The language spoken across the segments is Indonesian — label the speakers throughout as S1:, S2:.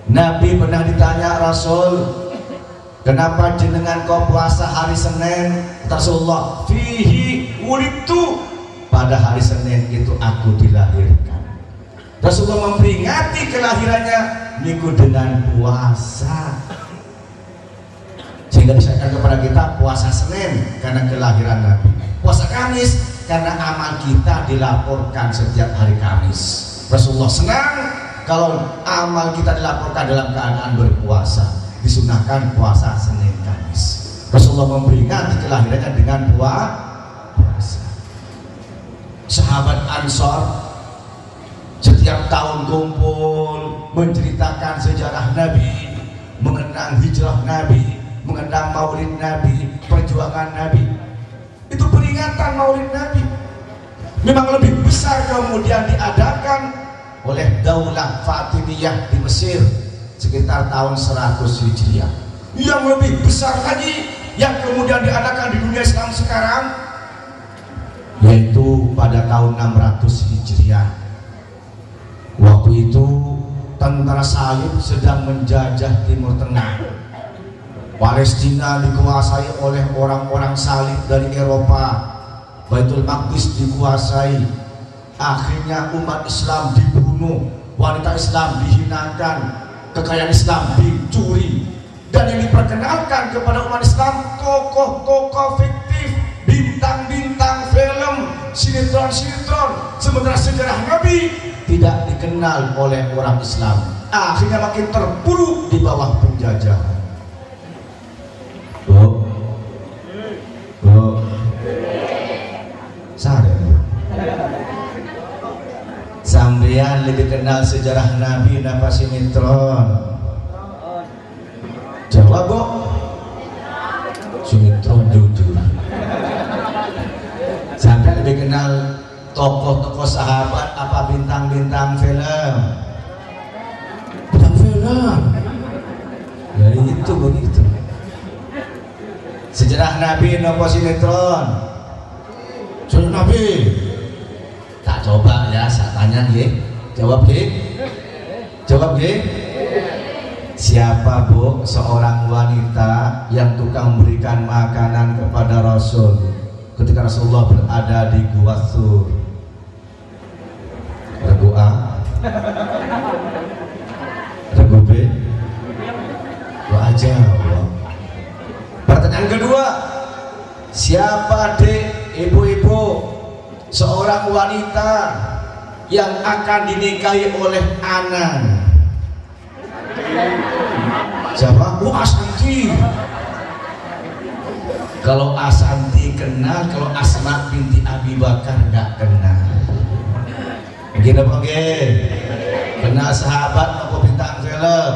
S1: Nabi pernah ditanya Rasul, kenapa jenengan kau puasa hari Senin? Rasulullah, fihi wulidtu, pada hari Senin itu aku dilahirkan. Rasulullah memperingati kelahirannya minggu dengan puasa, sehingga disyaratkan kepada kita puasa Senin karena kelahiran Nabi, puasa Kamis karena amal kita dilaporkan setiap hari Kamis. Rasulullah senang kalau amal kita dilaporkan dalam keadaan berpuasa. Disunahkan puasa Senin Kamis. Rasulullah memperingati kelahirannya dengan puasa. Sahabat Ansor setiap tahun kumpul menceritakan sejarah Nabi, mengenang hijrah Nabi, mengenang maulid Nabi, perjuangan Nabi. Itu peringatan maulid Nabi. Memang lebih besar kemudian diadakan oleh Daulah Fatimiyah di Mesir sekitar tahun 100 Hijriah. Yang lebih besar lagi yang kemudian diadakan di dunia Islam sekarang yaitu pada tahun 600 Hijriah. Waktu itu tentara salib sedang menjajah Timur Tengah. Palestina dikuasai oleh orang-orang salib dari Eropa. Baitul Maqdis dikuasai. Akhirnya umat Islam dibunuh, wanita Islam dihinakan, kekayaan Islam dicuri, dan yang diperkenalkan kepada umat Islam tokoh-tokoh fiktif, bintang-bintang film, sinetron-sinetron, sementara sejarah Nabi tidak dikenal oleh orang Islam. Akhirnya makin terpuruk di bawah penjajahan. Sampeyan lebih kenal sejarah Nabi napa sinetron? Jawab, Bu. Sinetron jujur. Sampai lebih kenal tokoh-tokoh sahabat apa bintang-bintang film? Bintang film. Ya itu begitu. Sejarah Nabi napa sinetron? Sejarah Nabi. Tak coba ya, saya tanya ya. Jawab ya. Jawab ya. Siapa, Bu, seorang wanita yang tukang memberikan makanan kepada Rasul ketika Rasulullah berada di Gua Tsur? Regu A, Regu B, Gua aja. Pertanyaan kedua, siapa dek ibu-ibu seorang wanita yang akan dinikahi oleh Anan? Siapa? Bu Asanti. Kalau Asanti kenal, kalau Asma binti Abi Bakar nggak kenal. Gini apa kenal sahabat apa bintang film?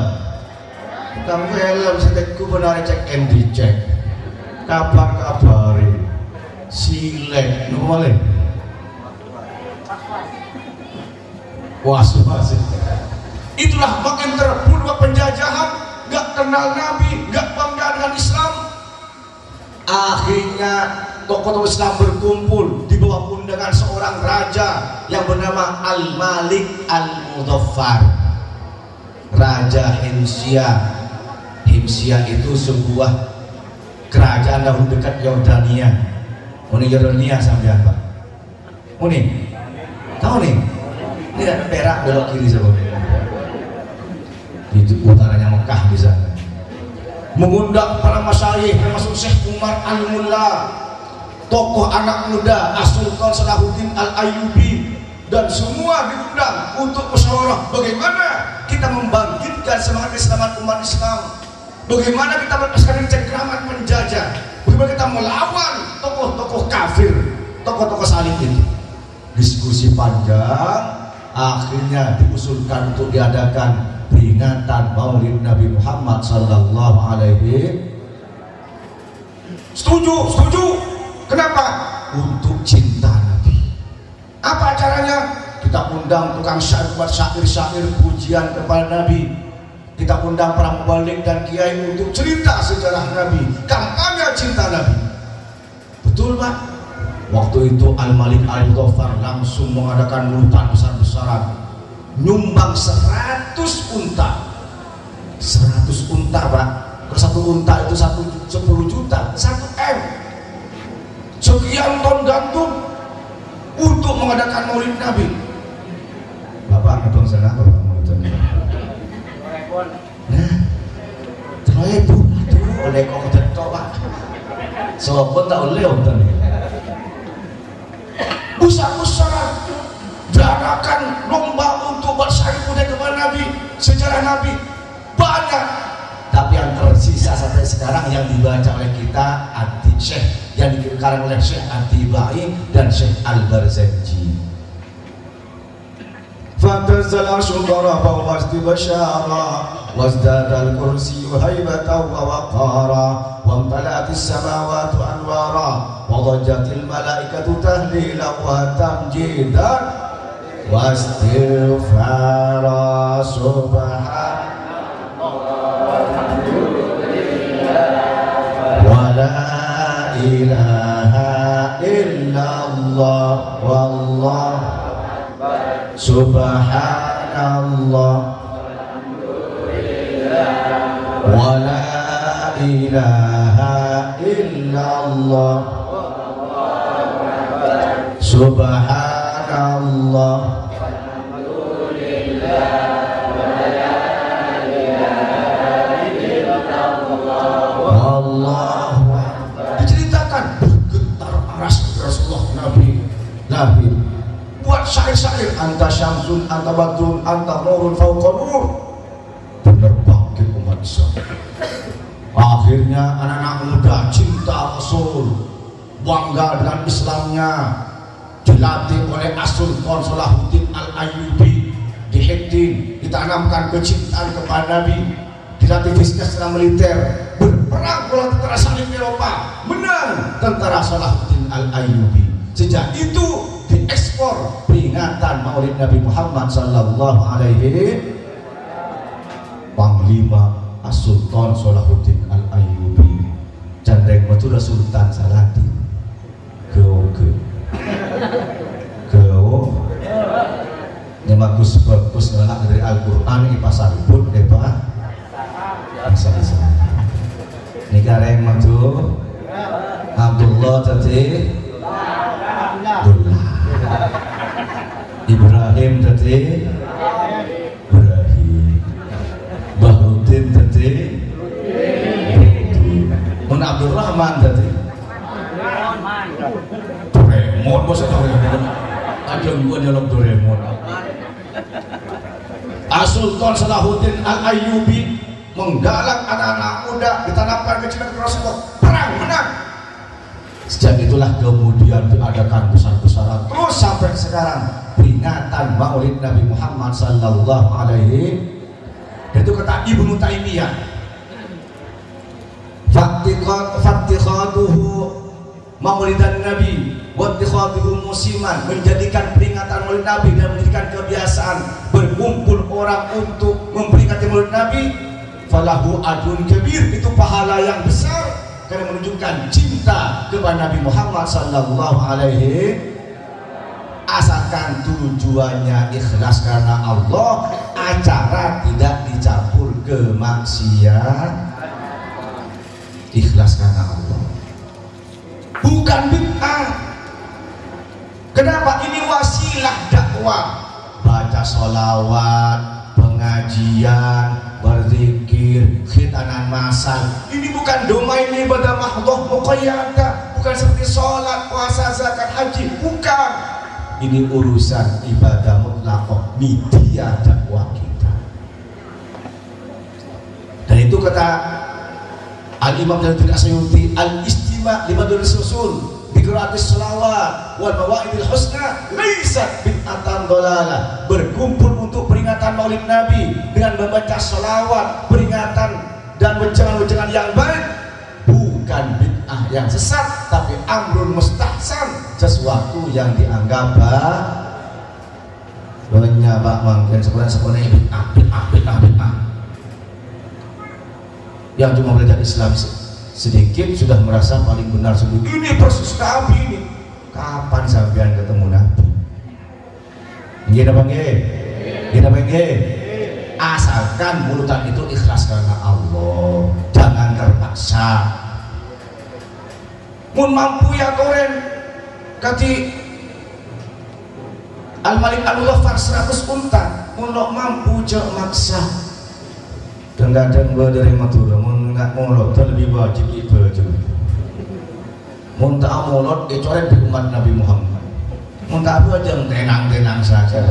S1: Bintang film setekku benar cek and dicek. Kabar-kabari silek nu boleh. Was-was. Itulah makin terpuruk penjajahan, gak kenal Nabi, gak bangga dengan Islam. Akhirnya tokoh-tokoh Islam berkumpul di bawah undangan seorang raja yang bernama Al-Malik Al-Muzaffar, Raja Himsia. Himsia itu sebuah kerajaan dahulu dekat Yordania. Ini Yordania sampean, Pak? Ini tahu nih? Ini ada Perak belok kiri sahabat. Di utaranya Mekah di sana. Mengundang para masyayikh termasuk Syekh Umar Al-Mulla, tokoh anak muda As-Sultan Salahuddin Al-Ayyubi, dan semua diundang untuk musyawarah bagaimana kita membangkitkan semangat keselamatan umat Islam, bagaimana kita melepaskan cengkraman penjajah, bagaimana kita melawan tokoh-tokoh kafir, tokoh-tokoh salib itu. Diskusi panjang, akhirnya diusulkan untuk diadakan peringatan Maulid Nabi Muhammad sallallahu alaihi. Setuju. Kenapa? Untuk cinta Nabi. Apa caranya? Kita undang tukang syair buat syair-syair pujian kepada Nabi. Kita undang para mubalik dan kiai untuk cerita sejarah Nabi, kampanye cinta Nabi. Betul, Pak? Waktu itu Al-Malik Al-Muzaffar langsung mengadakan lutan besar-besaran, nyumbang 100 unta 100 unta Pak. Kalau 1 unta itu 10 juta, 1 M. Sekian ton gandum untuk mengadakan maulid Nabi. Bapak ngedong sana Bapak mau ngedong. Nah, terlalu aduh oleh kok detok Pak. Sopo tak oleh onten. Besar-besar diadakan lomba untuk bersaing budaya kepada Nabi, sejarah Nabi banyak. Tapi yang tersisa sampai sekarang yang dibaca oleh kita Adi Syekh, yang dikarang oleh Syekh Atibai dan Syekh Al-Barzanji. Fatazal syukara wa wastibashara wazdada al-kursi haibatan wa waqara wa amtalatis samawati anwara wa dhajjatil malaikatu tahlilan wa tamjidan wa istighfara subhanallah wa la ilaha illallah wallahu subhanallah wa la ilaha illallah subhanallah wallahu diceritakan bergetar aras Rasulullah Nabi buat syair-syair anta syamsun, anta badrun, anta nurun fauqa nur. Benar bangkit umat Islam. Akhirnya anak-anak muda cinta Rasul, bangga dengan Islamnya, dilatih oleh As-Sultan Salahuddin Al-Ayyubi, dihidin, ditanamkan kecintaan kepada Nabi, dilatih fisik secara militer, berperang melawan tentara salib Eropa, menang tentara Salahuddin Al-Ayyubi. Sejak itu diekspor peringatan Maulid Nabi Muhammad sallallahu alaihi Panglima As-Sultan Salahuddin Al-Ayyubi Candreng Matura Sultan Saladin yang bagus ngelak dari Al-Quran ini pasar pun Pak bisa ini kareng maju Abdullah tadi Ibrahim tadi Ibrahim Bahruddin tadi Mun Abdul Rahman tadi Doraemon bos ada gua nyolok Doraemon. As-Sultan Salahuddin Al-Ayyubi menggalak anak-anak muda, ditanamkan kecintaan Rasulullah, perang menang. Sejak itulah kemudian diadakan besar-besaran terus sampai sekarang peringatan Maulid Nabi Muhammad sallallahu alaihi. Itu kata Ibnu Taimiyah, fattikhaduhu Maulidan Nabi wa ittikhaduhu musiman, menjadikan peringatan Maulid Nabi dan menjadikan kebiasaan berkumpul orang untuk memperingati Maulid Nabi, falahu ajrun kabir, itu pahala yang besar karena menunjukkan cinta kepada Nabi Muhammad sallallahu alaihi. Asalkan tujuannya ikhlas karena Allah, acara tidak dicampur ke maksiat, ikhlas karena Allah, bukan bid'ah. Kenapa? Ini wasilah dakwah, baca sholawat, pengajian, berzikir, khitanan masal. Ini bukan domain ibadah mahdhah muqayyadah, bukan seperti sholat, puasa, zakat, haji, bukan. Ini urusan ibadah mutlaqah, media dakwah kita. Dan itu kata Al-Imam Jalaluddin Asyuyuti, al-istima' li badrul susul bi qiraatis shalawat wal mawaidil husna laisat bid'atan dhalalah. Berkumpul untuk peringatan Maulid Nabi dengan membaca shalawat, peringatan dan wejangan-wejangan yang baik bukan bid'ah yang sesat, tapi amrun mustahsan, sesuatu yang dianggap banyak mungkin sebenarnya bid'ah yang cuma belajar Islam sedikit sudah merasa paling benar sendiri. Ini persis Nabi ini. Kapan sampean ketemu Nabi? Nggih napa nggih? Nggih napa nggih? Asalkan usahakan mulutan itu ikhlas karena Allah, jangan terpaksa. Mun mampu ya koren kati Al-Malik Al-Ghaffar 100 unta, mun mampu cek maksa. Kadang-kadang gua dari Madura mun nggak mulot lebih wajib ibadah. Mun tak mulot dicoret di umat Nabi Muhammad. Mun tak apa aja tenang-tenang saja.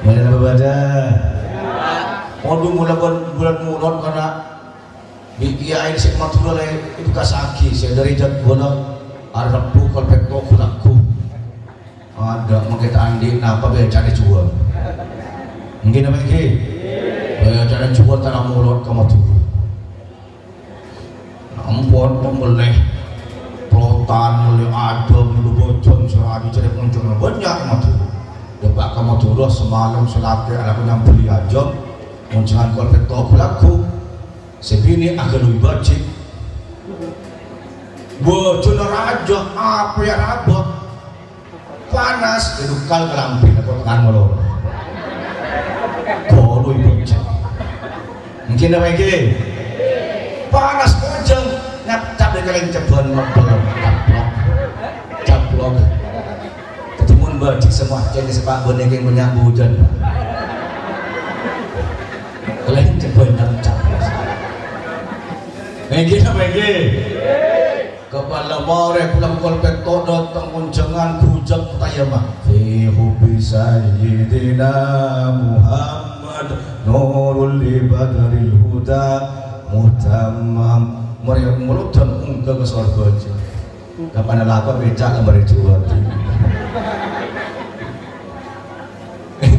S1: Mana ibadah? Mau bulan mulot karena biaya ini Madura itu kasaki. Saya dari jadwal Arab kalau pekto kulaku. Ada mungkin andi apa biar cari jual mungkin apa lagi biar cari jual tanah mulot kamu turun ampun pembelih pelotan mulai adem dulu bocor seradi cari muncul banyak kamu turun dapat kamu turun semalam selaki aku yang beli aja munculan kolpet toko laku sebini agak lebih bajik bocor raja apa ya rabot panas itu kal kelampin atau tekan molor kalau ibu mungkin apa lagi panas kojeng nyap dari kalian ceban motor caplok ketemu bajik semua jadi sepak bonek yang punya hujan kalian ceban caplok mungkin apa lagi kepala mare pulang kolpet todot tanggunjangan kujang tayamah fi hubbi sayyidina Muhammad nurul ibadil huda mutamam mari murutan ungka ke surga aja kapan lakon becak gambar jual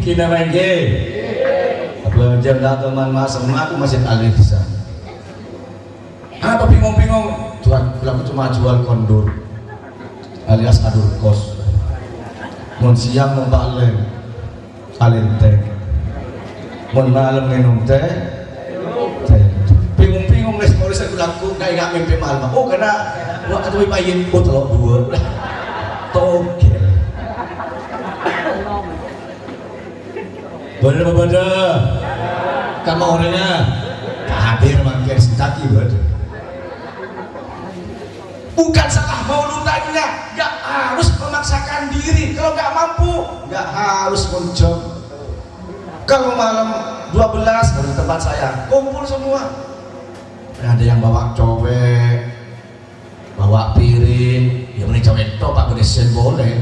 S1: kina lagi apa jam teman mas aku masih alif sana apa bingung-bingung aku cuma jual kondur alias adur kos mun siang mau balen alen teh mun malam minum teh bingung-bingung les mau saya aku nggak mimpi malam oh karena waktu bayin oh telok dua togel bener kamu orangnya hadir makin sentaki bener bukan salah maulutannya, nggak harus memaksakan diri. Kalau nggak mampu, nggak harus muncul. Kalau malam 12 dari tempat saya kumpul semua. Ada yang bawa cowek, bawa piring, yang ini cowek itu Pak Presiden boleh.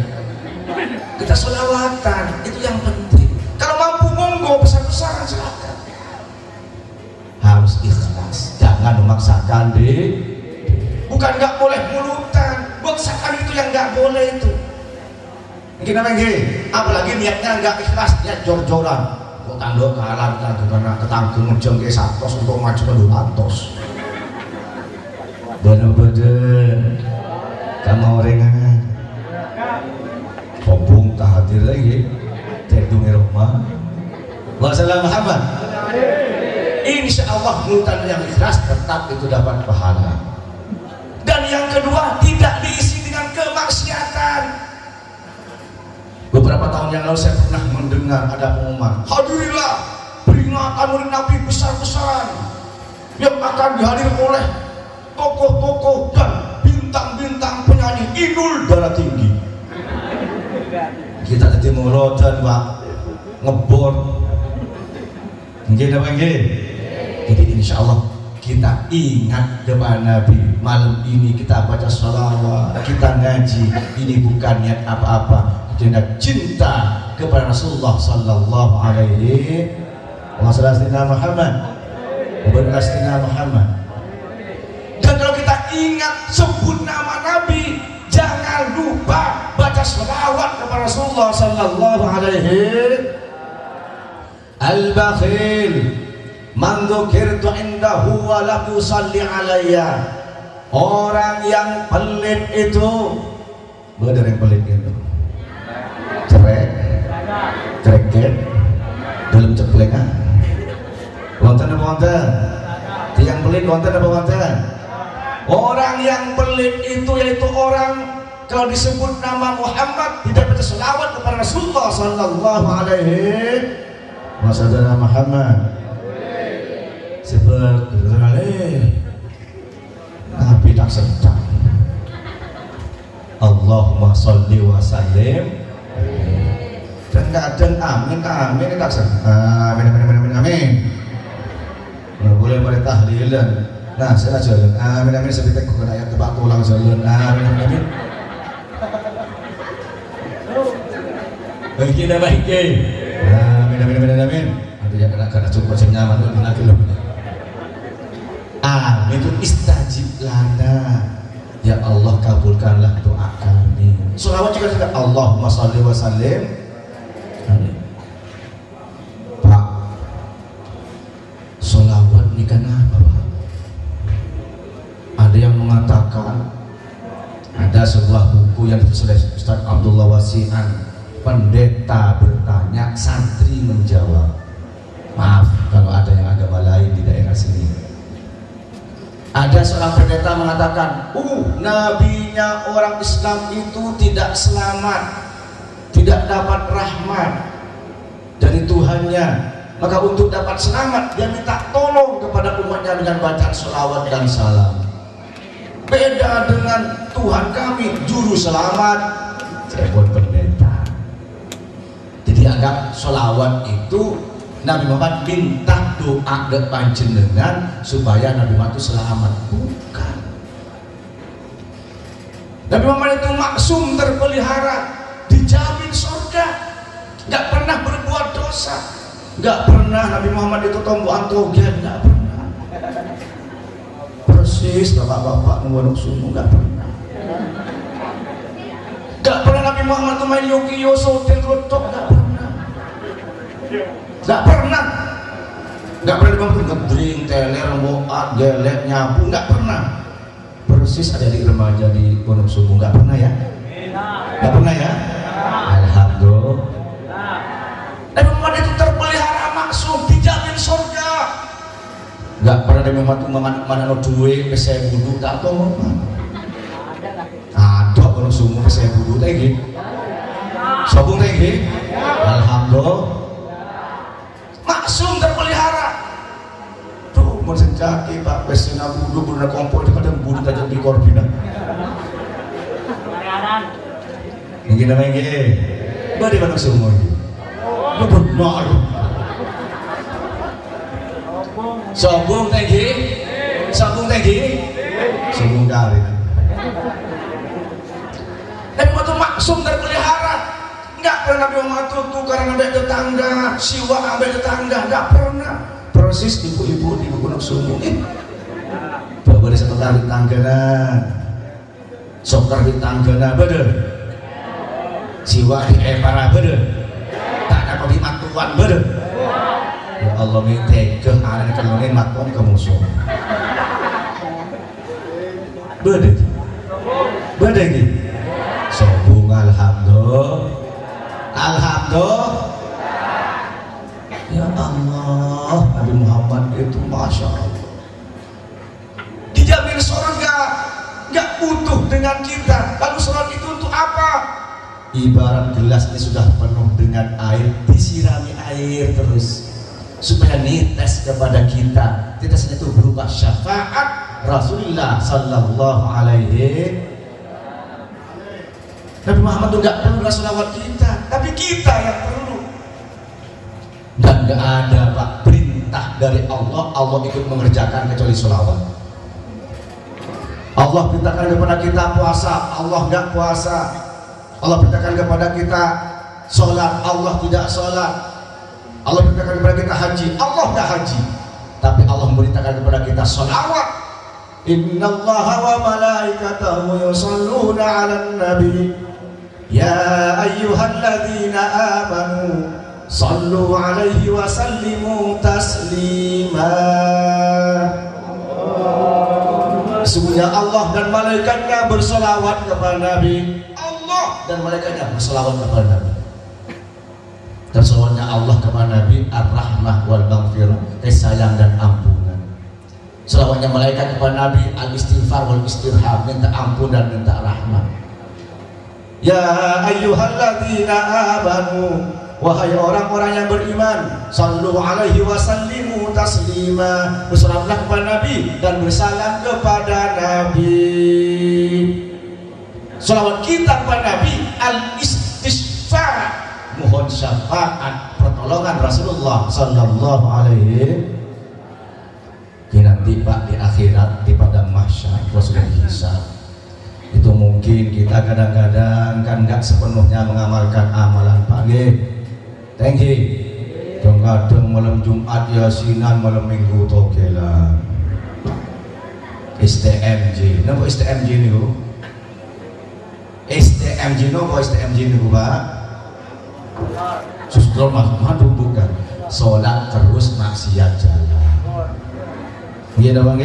S1: Kita sholawatan, itu yang penting. Kalau mampu monggo besar-besaran silakan. Harus ikhlas, jangan memaksakan diri. Bukan nggak boleh mulutan, baksakan itu yang nggak boleh itu. Mungkin lagi, apalagi niatnya nggak ikhlas, niat jor-joran. Kok tanduk kalah karena ketanggung jeng ke satos untuk maju ke lantos. Bener-bener, kamu orengan. Pobung tak hadir lagi, terdungi rumah. Wassalamualaikum Muhammad. Insya Allah mulutan yang ikhlas tetap itu dapat pahala. Dan yang kedua, tidak diisi dengan kemaksiatan. Beberapa tahun yang lalu saya pernah mendengar ada pengumuman, hadirilah peringatan Maulid Nabi besar-besaran yang akan dihadiri oleh tokoh-tokoh dan bintang-bintang penyanyi idul darah tinggi. Kita jadi mengorotan Pak, ngebor. Nggih apa nggih? Jadi insya Allah kita ingat kepada Nabi. Malam ini kita baca sholawat, kita ngaji. Ini bukan niat apa-apa, kita cinta kepada Rasulullah Sallallahu Alaihi Wasallam Muhammad. Dan kalau kita ingat sebut nama Nabi, jangan lupa baca sholawat kepada Rasulullah Sallallahu Alaihi Al-Bakhil man dzukirtu indahu wa lam yusalli alayya. Orang yang pelit itu, bener yang pelit itu, cereket dalam ceplengan. Wonten apa wonten? Yang pelit wonten apa wonten? Orang yang pelit itu yaitu orang kalau disebut nama Muhammad tidak baca selawat kepada Rasulullah Sallallahu Alaihi Saudara Muhammad sebab Nabi tak sedang. Allahumma sholli wa sallim. Dan kadang amin tak sedang. Amin. Boleh pada tahlilan. Nah, saya jalan. Amin seperti kau kena ayat tebak tulang jalan. Amin. Bagi nama hike. Amin. Nanti yang kena cukup nyaman tuh lagi loh. Amin itu istajib lana. Ya Allah kabulkanlah doa kami. Sholawat juga tidak. Allahumma sholli wa sallim. Pak, sholawat ini kenapa Pak? Ada yang mengatakan ada sebuah buku yang ditulis oleh Ustaz Abdullah Wasi'an. Pendeta bertanya, santri menjawab. Maaf kalau ada yang agama lain di daerah sini. Ada seorang pendeta mengatakan, nabinya orang Islam itu tidak selamat, tidak dapat rahmat dari Tuhannya. Maka untuk dapat selamat, dia minta tolong kepada umatnya dengan bacaan sholawat dan salam. Beda dengan Tuhan kami, juru selamat, cebon pendeta. Jadi anggap sholawat itu Nabi Muhammad minta doa ke panjenengan supaya Nabi Muhammad itu selamat. Bukan. Nabi Muhammad itu maksum, terpelihara, dijamin surga, nggak pernah berbuat dosa, nggak pernah Nabi Muhammad itu tombok antogen, nggak pernah. Persis bapak-bapak nunggu sumu, nggak pernah. Nggak pernah Nabi Muhammad itu main yokiyo, sotel, rotok, nggak pernah. Nggak pernah dibangun ngedring, teler, boat, gelek, nyapu, nggak pernah. Persis ada di remaja di Gunung Subuh, nggak pernah ya? Nggak pernah ya? Alhamdulillah. Nabi Muhammad itu terpelihara maksum, dijamin surga. Nggak pernah Nabi Muhammad mana duit, saya budu, tak tahu. Ada Gunung Subuh, saya budu lagi. Sobung lagi. Alhamdulillah. Maksum terpelihara. Tuh mau senjaki Pak pesina budu bunda kompor itu kadang budu tajam di korbina. Ini namanya gini. Bagaimana mana semua ini? Benar. Sobung tinggi, sobung dari. Dan waktu maksum terpelihara. Nggak pernah Nabi Muhammad tukaran sampai tetangga, siwa sampai tetangga, nggak pernah. Persis ibu-ibu di Gunung Sumu bawa di satu kali tanggana, sokar di tanggana, bener. Siwa di para bener. Tak ada di matuan bener. Ya Allah minta ada kelonin matuan ke musuh. Bener gitu. Sobung alhamdulillah. Ya Allah, Nabi Muhammad itu Masya Allah dijamin surga, nggak butuh dengan kita. Lalu sholat itu untuk apa? Ibarat gelas ini sudah penuh dengan air, disirami air terus supaya nites kepada kita. Nitesnya itu berupa syafaat Rasulullah Sallallahu Alaihi. Nabi Muhammad itu nggak perlu sholawat kita, tapi kita yang perlu. Dan nggak ada Pak perintah dari Allah ikut mengerjakan kecuali sholawat. Allah perintahkan kepada kita puasa, Allah nggak puasa. Allah perintahkan kepada kita sholat, Allah tidak sholat. Allah perintahkan kepada kita haji, Allah nggak haji. Tapi Allah memberitakan kepada kita sholawat. Innallaha wa malaikatahu yusholluna 'alan nabi. Ya ayyuhalladzina amanu sallu alaihi wa sallimu taslima. Sesungguhnya Allah dan malaikatnya bersolawat kepada Nabi. Allah dan malaikatnya bersolawat kepada Nabi. Dan solawatnya Allah kepada Nabi ar-rahmah wal maghfirah, kasih sayang dan ampunan. Solawatnya malaikat kepada Nabi al-istighfar wal istirham, minta ampun dan minta rahmat. Ya ayyuhalladzina amanu wahai orang-orang yang beriman, sallu alaihi wa sallimu taslima, bersalawatlah kepada Nabi dan bersalam kepada Nabi. Salawat kita kepada Nabi al-istisfa, mohon syafaat pertolongan Rasulullah sallallahu alaihi. Nanti Pak di akhirat di padang mahsyar sudah dihisab. Itu mungkin kita kadang-kadang kan nggak sepenuhnya mengamalkan amalan pagi. Thank you. Kadang malam Jumat yasinan, malam Minggu togelan. STMJ, napa STMJ niku? STMJ napa STMJ niku, Pak? Justru madu bukan. Salat terus maksiat jalan. Iya dong,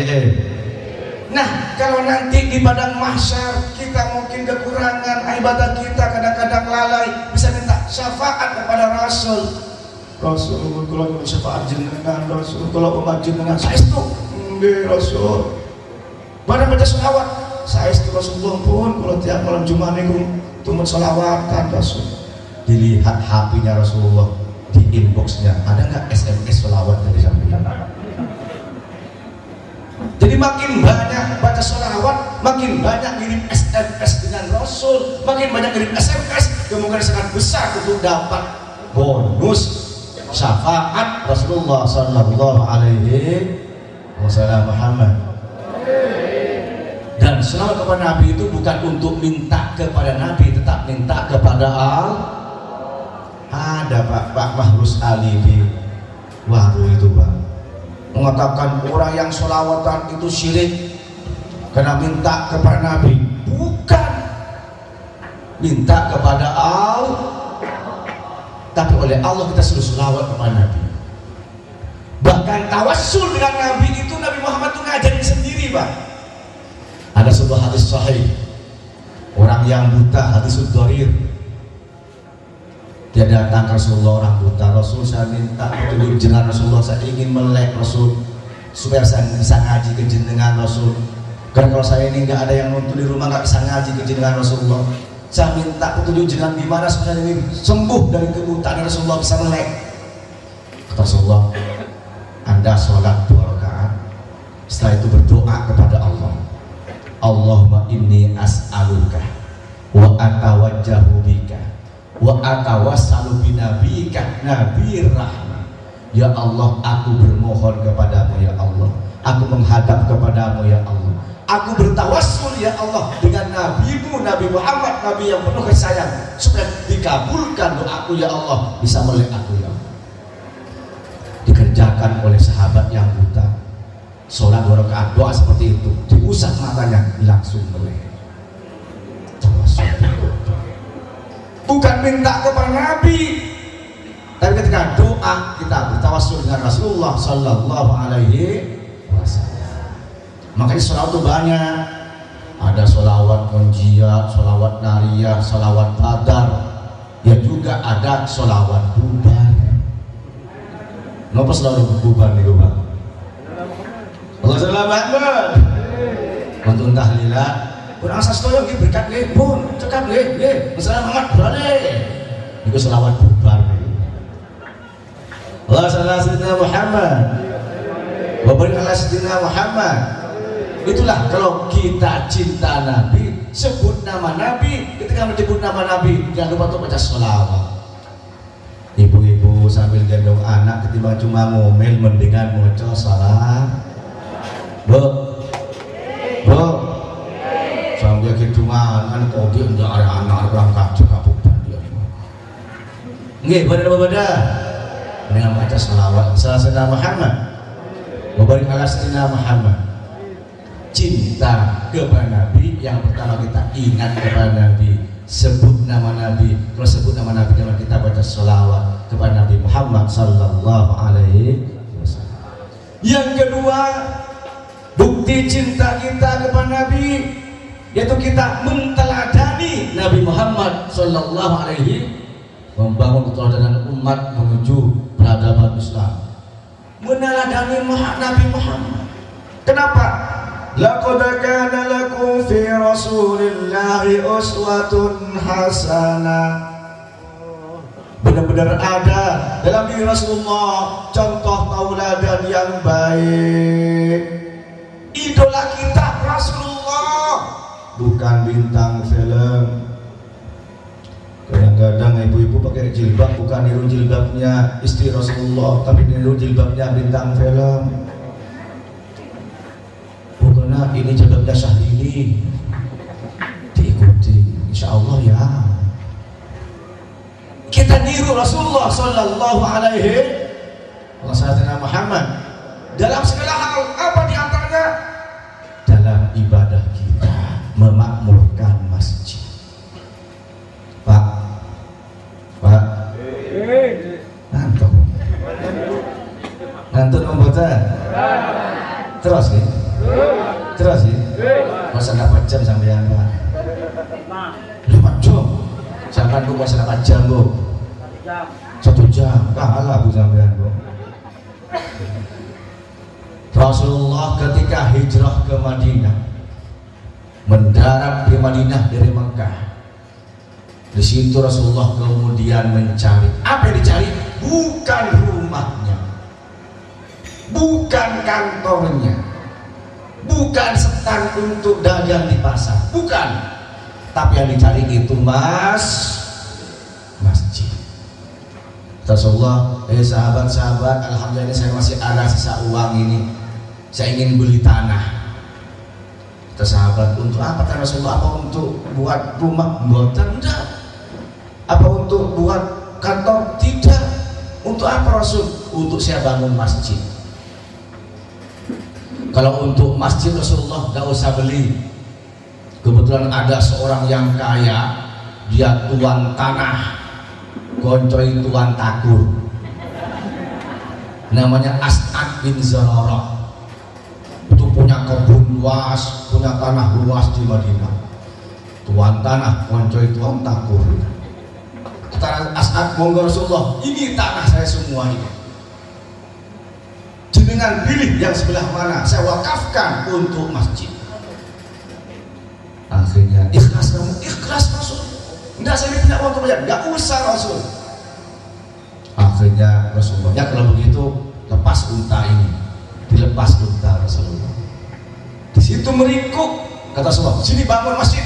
S1: nah, kalau nanti di padang mahsyar kita mungkin kekurangan ibadah kita, kadang-kadang lalai, bisa minta syafaat kepada Rasul. Rasul, kalau syafaat jenengan, Rasul, kalau umat jenengan, saya itu, Rasul. Mana baca sholawat, saya itu Rasulullah pun, kalau tiap malam Jumat ini tumut sholawatan Rasul. Dilihat HP-nya Rasulullah, di inbox-nya, ada nggak SMS sholawat dari samping? Jadi makin banyak baca sholawat, makin banyak ngirim SMS dengan Rasul, makin banyak ngirim SMS, kemungkinan sangat besar untuk dapat bonus syafaat Rasulullah sallallahu alaihi wasallam. Dan selawat kepada Nabi itu bukan untuk minta kepada Nabi, tetap minta kepada Allah. Ada Pak Mahrus Ali di Waru itu, Pak, mengatakan orang yang sholawatan itu syirik karena minta kepada Nabi. Bukan minta kepada Allah, tapi oleh Allah kita suruh sholawat kepada Nabi. Bahkan tawassul dengan Nabi itu Nabi Muhammad itu ngajarin sendiri, Pak. Ada sebuah hadis sahih, orang yang buta, hadis Ad-Dharir. Dia datang ke Rasulullah, orang buta. Rasul, saya minta petunjuk jenengan Rasulullah, saya ingin melek Rasul supaya saya bisa ngaji ke jenengan Rasul. Karena kalau saya ini nggak ada yang nonton di rumah, nggak bisa ngaji ke jenengan Rasulullah. Saya minta petunjuk jenengan di mana supaya ini sembuh dari kebutaan Rasulullah, bisa melek. Kata Rasulullah, Anda sholat 2 rakaat, setelah itu berdoa kepada Allah. Allahumma inni as'aluka wa atawajjahu bika wa atawassalu binabika nabiyir rahmah. Ya Allah, aku bermohon kepadamu ya Allah, aku menghadap kepadamu ya Allah, aku bertawassul ya Allah dengan nabimu Nabi Muhammad, Nabi yang penuh kasih sayang, supaya dikabulkan doaku ya Allah, bisa melek aku ya Allah. Dikerjakan oleh sahabat yang buta, sholat 2 rakaat, doa seperti itu, diusap matanya, langsung melek. Bukan minta kepada Nabi, tapi ketika doa kita bertawassul dengan Rasulullah sallallahu alaihi wasallam. Makanya sholawat itu banyak. Ada sholawat munjiat, sholawat nariyah, sholawat badar. Ya juga ada sholawat bubar. Napa sholawat bubar nih, Pak? Allah sallallahu alaihi. Mantun tahlilan. Kurang sastoyo nggih berkat nggih pun, cekap nggih, masalah Muhammad balik. Niku selawat bubar. Allah sallallahu alaihi Muhammad. Wa barik ala sayyidina Muhammad. Itulah kalau kita cinta Nabi, sebut nama Nabi. Ketika menyebut nama Nabi, jangan lupa untuk baca sholawat. Ibu-ibu sambil gendong anak ketimbang cuma ngomel, mendingan maca sholawat. Bu, sambil kedumaan kan kopi untuk anak-anak orang kacau kabupaten dia. Nggih, pada dengan baca salawat Sayyidina Muhammad, barik ala Sayyidina Muhammad. Cinta kepada Nabi, yang pertama kita ingat kepada Nabi, sebut nama Nabi. Kalau sebut nama Nabi, jangan kita baca salawat kepada Nabi Muhammad sallallahu alaihi wasallam. Yang kedua, bukti cinta kita kepada Nabi, yaitu kita menteladani Nabi Muhammad sallallahu alaihi, membangun keteladanan umat menuju peradaban Islam. Meneladani Nabi Muhammad. Kenapa? Laqad kana lakum fi Rasulillahi uswatun hasanah. benar-benar ada dalam diri Rasulullah contoh tauladan yang baik. Idola kita Rasulullah, bukan bintang film. Kadang-kadang ibu-ibu pakai jilbab bukan niru jilbabnya istri Rasulullah, tapi niru jilbabnya bintang film. Bukannya ini jilbabnya Syahrini, diikuti, insya Allah ya. Kita niru Rasulullah Sallallahu Alaihi Wasallam Muhammad dalam segala hal. Apa diantaranya? Dalam ibadah kita memakmurkan masjid. Pak, ngantuk membuatan terus ya, terus ya. Masa 8 jam sampai Pak? 8 jam. Siapa tuh masa 8 jam bu? 1 jam. Kalah bu sampean bu. Rasulullah ketika hijrah ke Madinah, mendarat di Madinah dari Mekah. Di situ Rasulullah kemudian mencari. Apa yang dicari? Bukan rumahnya, bukan kantornya, bukan stand untuk dagang di pasar, bukan. Tapi yang dicari itu masjid. Rasulullah, sahabat-sahabat, alhamdulillah ini saya masih ada sisa uang ini, saya ingin beli tanah. Kata sahabat, untuk apa tanah Rasulullah? Apa untuk buat rumah? Buatan enggak. Apa untuk buat kantor? Tidak. Untuk apa Rasul? Untuk saya bangun masjid. Kalau untuk masjid Rasulullah gak usah beli. Kebetulan ada seorang yang kaya, dia tuan tanah, goncoi tuan takur, namanya As'ad bin Zurarah. Itu punya kebun luas, punya tanah luas di Madinah. Tuan tanah, goncoi tuan takur. Kata As'ad, monggo Rasulullah, ini tanah saya semua ini, jenengan pilih yang sebelah mana, saya wakafkan untuk masjid. Akhirnya ikhlas kamu, ikhlas Rasul. Enggak, saya tidak mau kebayar, enggak usah Rasul. Akhirnya Rasulullah, ya kalau begitu lepas unta ini, dilepas unta Rasulullah. Di situ meringkuk, kata Rasulullah, sini bangun masjid.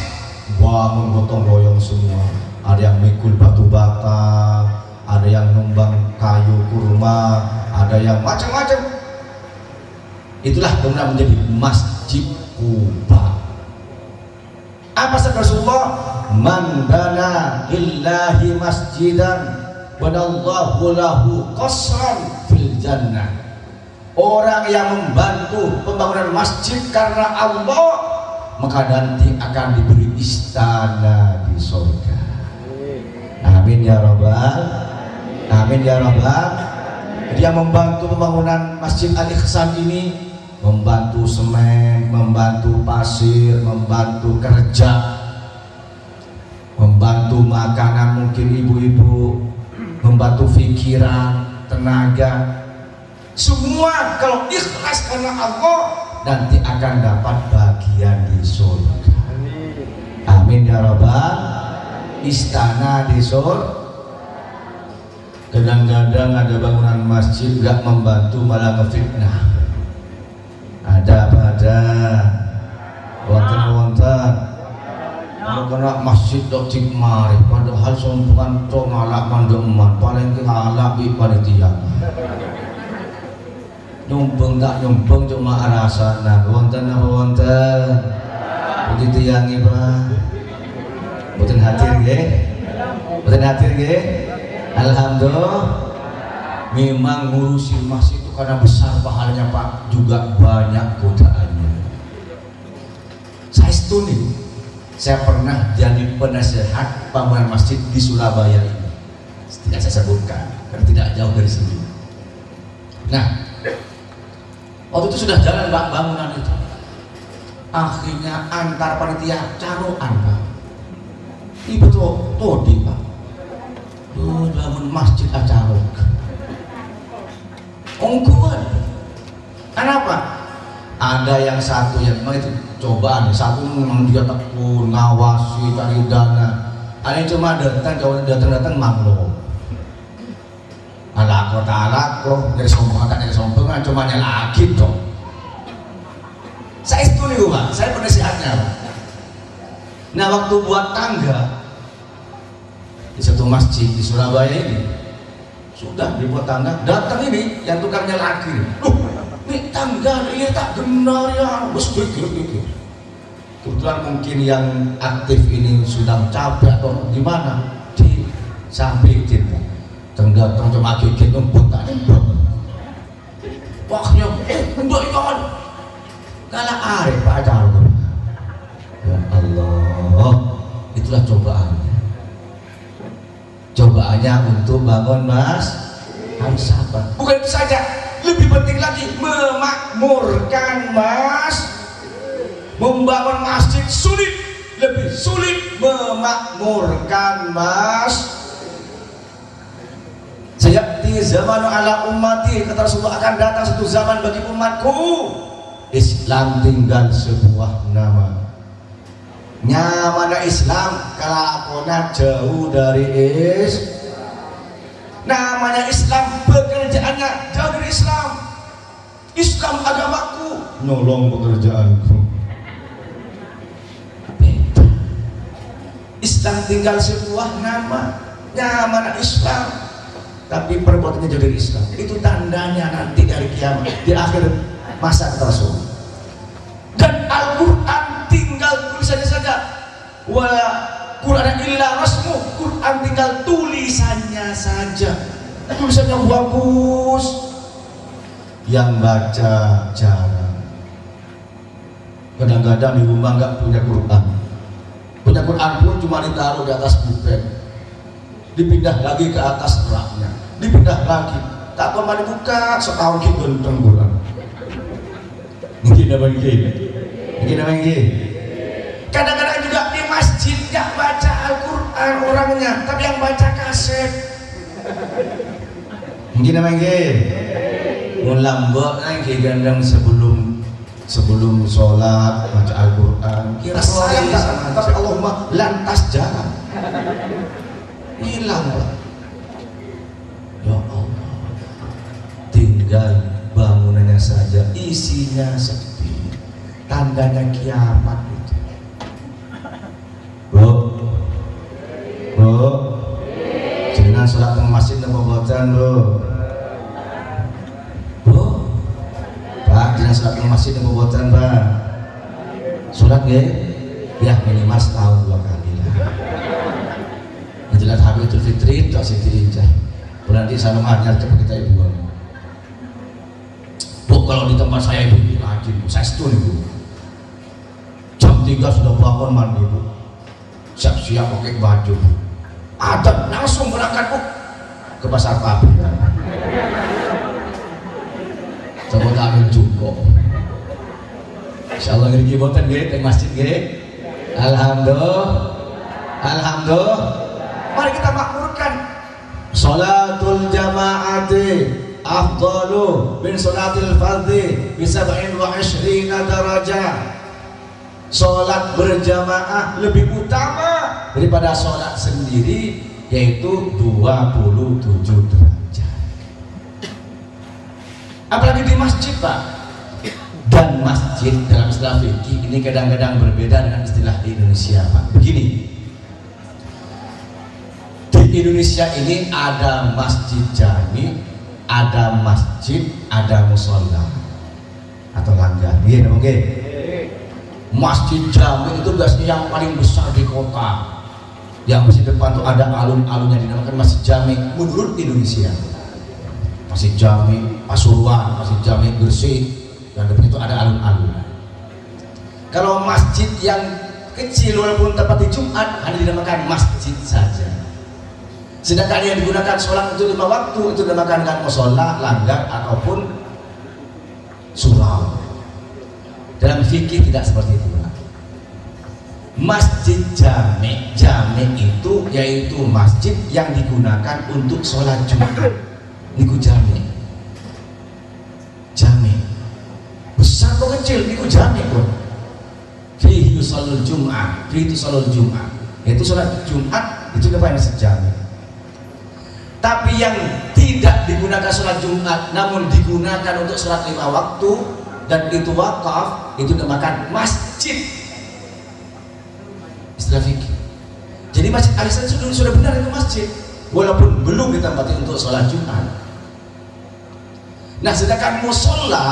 S1: Bangun gotong royong semua. Ada yang mikul batu bata, ada yang numbang kayu kurma, ada yang macam-macam. Itulah kemudian menjadi Masjid Quba. Apa kata Rasulullah? Man bana lillahi masjidan banallahu lahu qasran fil jannah. Orang yang membantu pembangunan masjid karena Allah, maka nanti akan diberi istana di surga. Amin ya Rabbal, amin ya Rabbal. Dia membantu pembangunan Masjid Al-Ihsan ini, membantu semen, membantu pasir, membantu kerja, membantu makanan mungkin ibu-ibu, membantu pikiran, tenaga, semua kalau ikhlas karena Allah nanti akan dapat bagian di surga. Amin ya Rabbal. Istana di surga. Kadang-kadang ada bangunan masjid gak membantu, malah ngefitnah. Ada apa ada? Wonten-wonten. Kalau kena masjid dok cik mari, padahal sumpungan to ngalak mandeman, paling ke ngalak bi panitia. Nyumbeng tak nyumbeng cuma arasana. Wonten apa wonten? Begitu yang Pak. Boten hadir nggih? Boten hadir nggih? Alhamdulillah. Memang ngurusi masjid itu karena besar pahalanya Pak, juga banyak godaannya. Saya setuju. Saya pernah jadi penasehat pembangunan masjid di Surabaya ini. Tidak saya sebutkan karena tidak jauh dari sini. Nah, waktu itu sudah jalan Pak bangunan itu. Akhirnya antar panitia caroan Pak. Ibu todi Pak. Bangun masjid acara. Ongkuan. Kenapa? Ada yang satu yang memang itu cobaan, satu memang dia tekun, ngawasi, cari dana. Ada yang cuma datang, kalau datang-datang makhluk. Ta'ala kok dari sombongan cuma lagi dong. Saya itu nih Pak, saya penasihatnya Pak. Nah waktu buat tangga di satu masjid di Surabaya ini sudah dibuat tangga, datang ini yang tukangnya lagi, ini tangga ini tak benar ya, bos pikir. Kebetulan mungkin yang aktif ini sudah capek atau gimana, di samping kita tangga cuma gigit empuk tak empuk. Wahnya, enggak ikan. Kalah arif aja. Ya Allah, itulah cobaannya. Cobaannya untuk bangun mas harus sabar. Bukan itu saja, lebih penting lagi memakmurkan mas. Membangun masjid sulit, lebih sulit memakmurkan mas. Sayati zamanu ala ummati, kata Rasulullah, akan datang satu zaman bagi umatku Islam tinggal sebuah nama. Nyamana Islam kelakona jauh dari namanya Islam, pekerjaannya jauh dari Islam. Islam agamaku, nolong pekerjaanku. Islam tinggal sebuah nama, nyamana Islam, tapi perbuatannya jauh dari Islam. Itu tandanya nanti dari kiamat, di akhir masa Rasul. Dan Al-Quran tinggal tulisannya saja. Wa Quran illa rasmu, Quran tinggal tulisannya saja. Tulisannya bagus, yang baca jarang. Kadang-kadang di rumah nggak punya Quran. Punya Quran pun cuma ditaruh di atas bupen, dipindah lagi ke atas raknya, dipindah lagi. Tak pernah dibuka, setahun kita genteng Quran. Mungkin apa lagi? Kadang-kadang juga di masjid nggak baca Al-Quran orangnya, tapi yang baca kaset. Mungkin apa lagi? Mulambok lagi gandang sebelum sholat baca Al-Quran. Kira sayang tapi Allahumma lantas jalan. Hilang Pak. Ya Allah. Tinggal bangunannya saja, isinya sepi, tandanya kiamat itu. Bu, jangan sholat di masjid napa boten Bu? Bu, Pak, jangan sholat di masjid napa boten Pak? Sholat nggih? Ya minimal setahun 2 kali lah. Menjelang Hari Idul Fitri, tak Siti Ijah. Nanti sana mahnya coba kita ibu. Bu, kalau di tempat saya ibu rajin, saya setuju Bu. Jam 3 sudah bangun mandi Bu, siap-siap pakai baju Bu. Ada langsung berangkat Bu ke pasar pabrik. Coba tak ambil cukup. Insyaallah ngeri boten nggih teng masjid nggih. Alhamdulillah. Mari kita makmurkan. Salatul jama'ati afdalu min salatil fardhi bi 27 darajah. Salat berjamaah lebih utama daripada salat sendiri, yaitu 27 derajat. Apalagi di masjid Pak. Dan masjid dalam istilah fikih ini kadang-kadang berbeda dengan istilah di Indonesia Pak. Begini, di Indonesia ini ada masjid jami, ada masjid, ada musola atau langgar. Iya, oke. Masjid jami itu biasanya yang paling besar di kota. Yang masjid depan tuh ada alun-alunnya, dinamakan masjid jami menurut Indonesia. Masjid jami Pasuruan, masjid jami Gresik, dan depan itu ada alun-alun. Kalau masjid yang kecil walaupun tempat di Jumat hanya dinamakan masjid saja. Sedangkan yang digunakan sholat untuk 5 waktu itu dinamakan dengan musola, langgar ataupun surau. Dalam fikih tidak seperti itu. Masjid jami itu yaitu masjid yang digunakan untuk sholat Jumat. Niku jami. Besar atau kecil niku jami pun. Fihi yusallul Jum'ah, fihi yusallul Jum'ah. Yaitu sholat Jumat itu namanya masjid jami. Tapi yang tidak digunakan sholat Jumat, namun digunakan untuk sholat 5 waktu, dan itu wakaf, itu dinamakan masjid. Istilah fikih. Jadi masjid Al-Ihsan sudah benar itu masjid, walaupun belum ditempati untuk sholat Jumat. Nah, sedangkan musola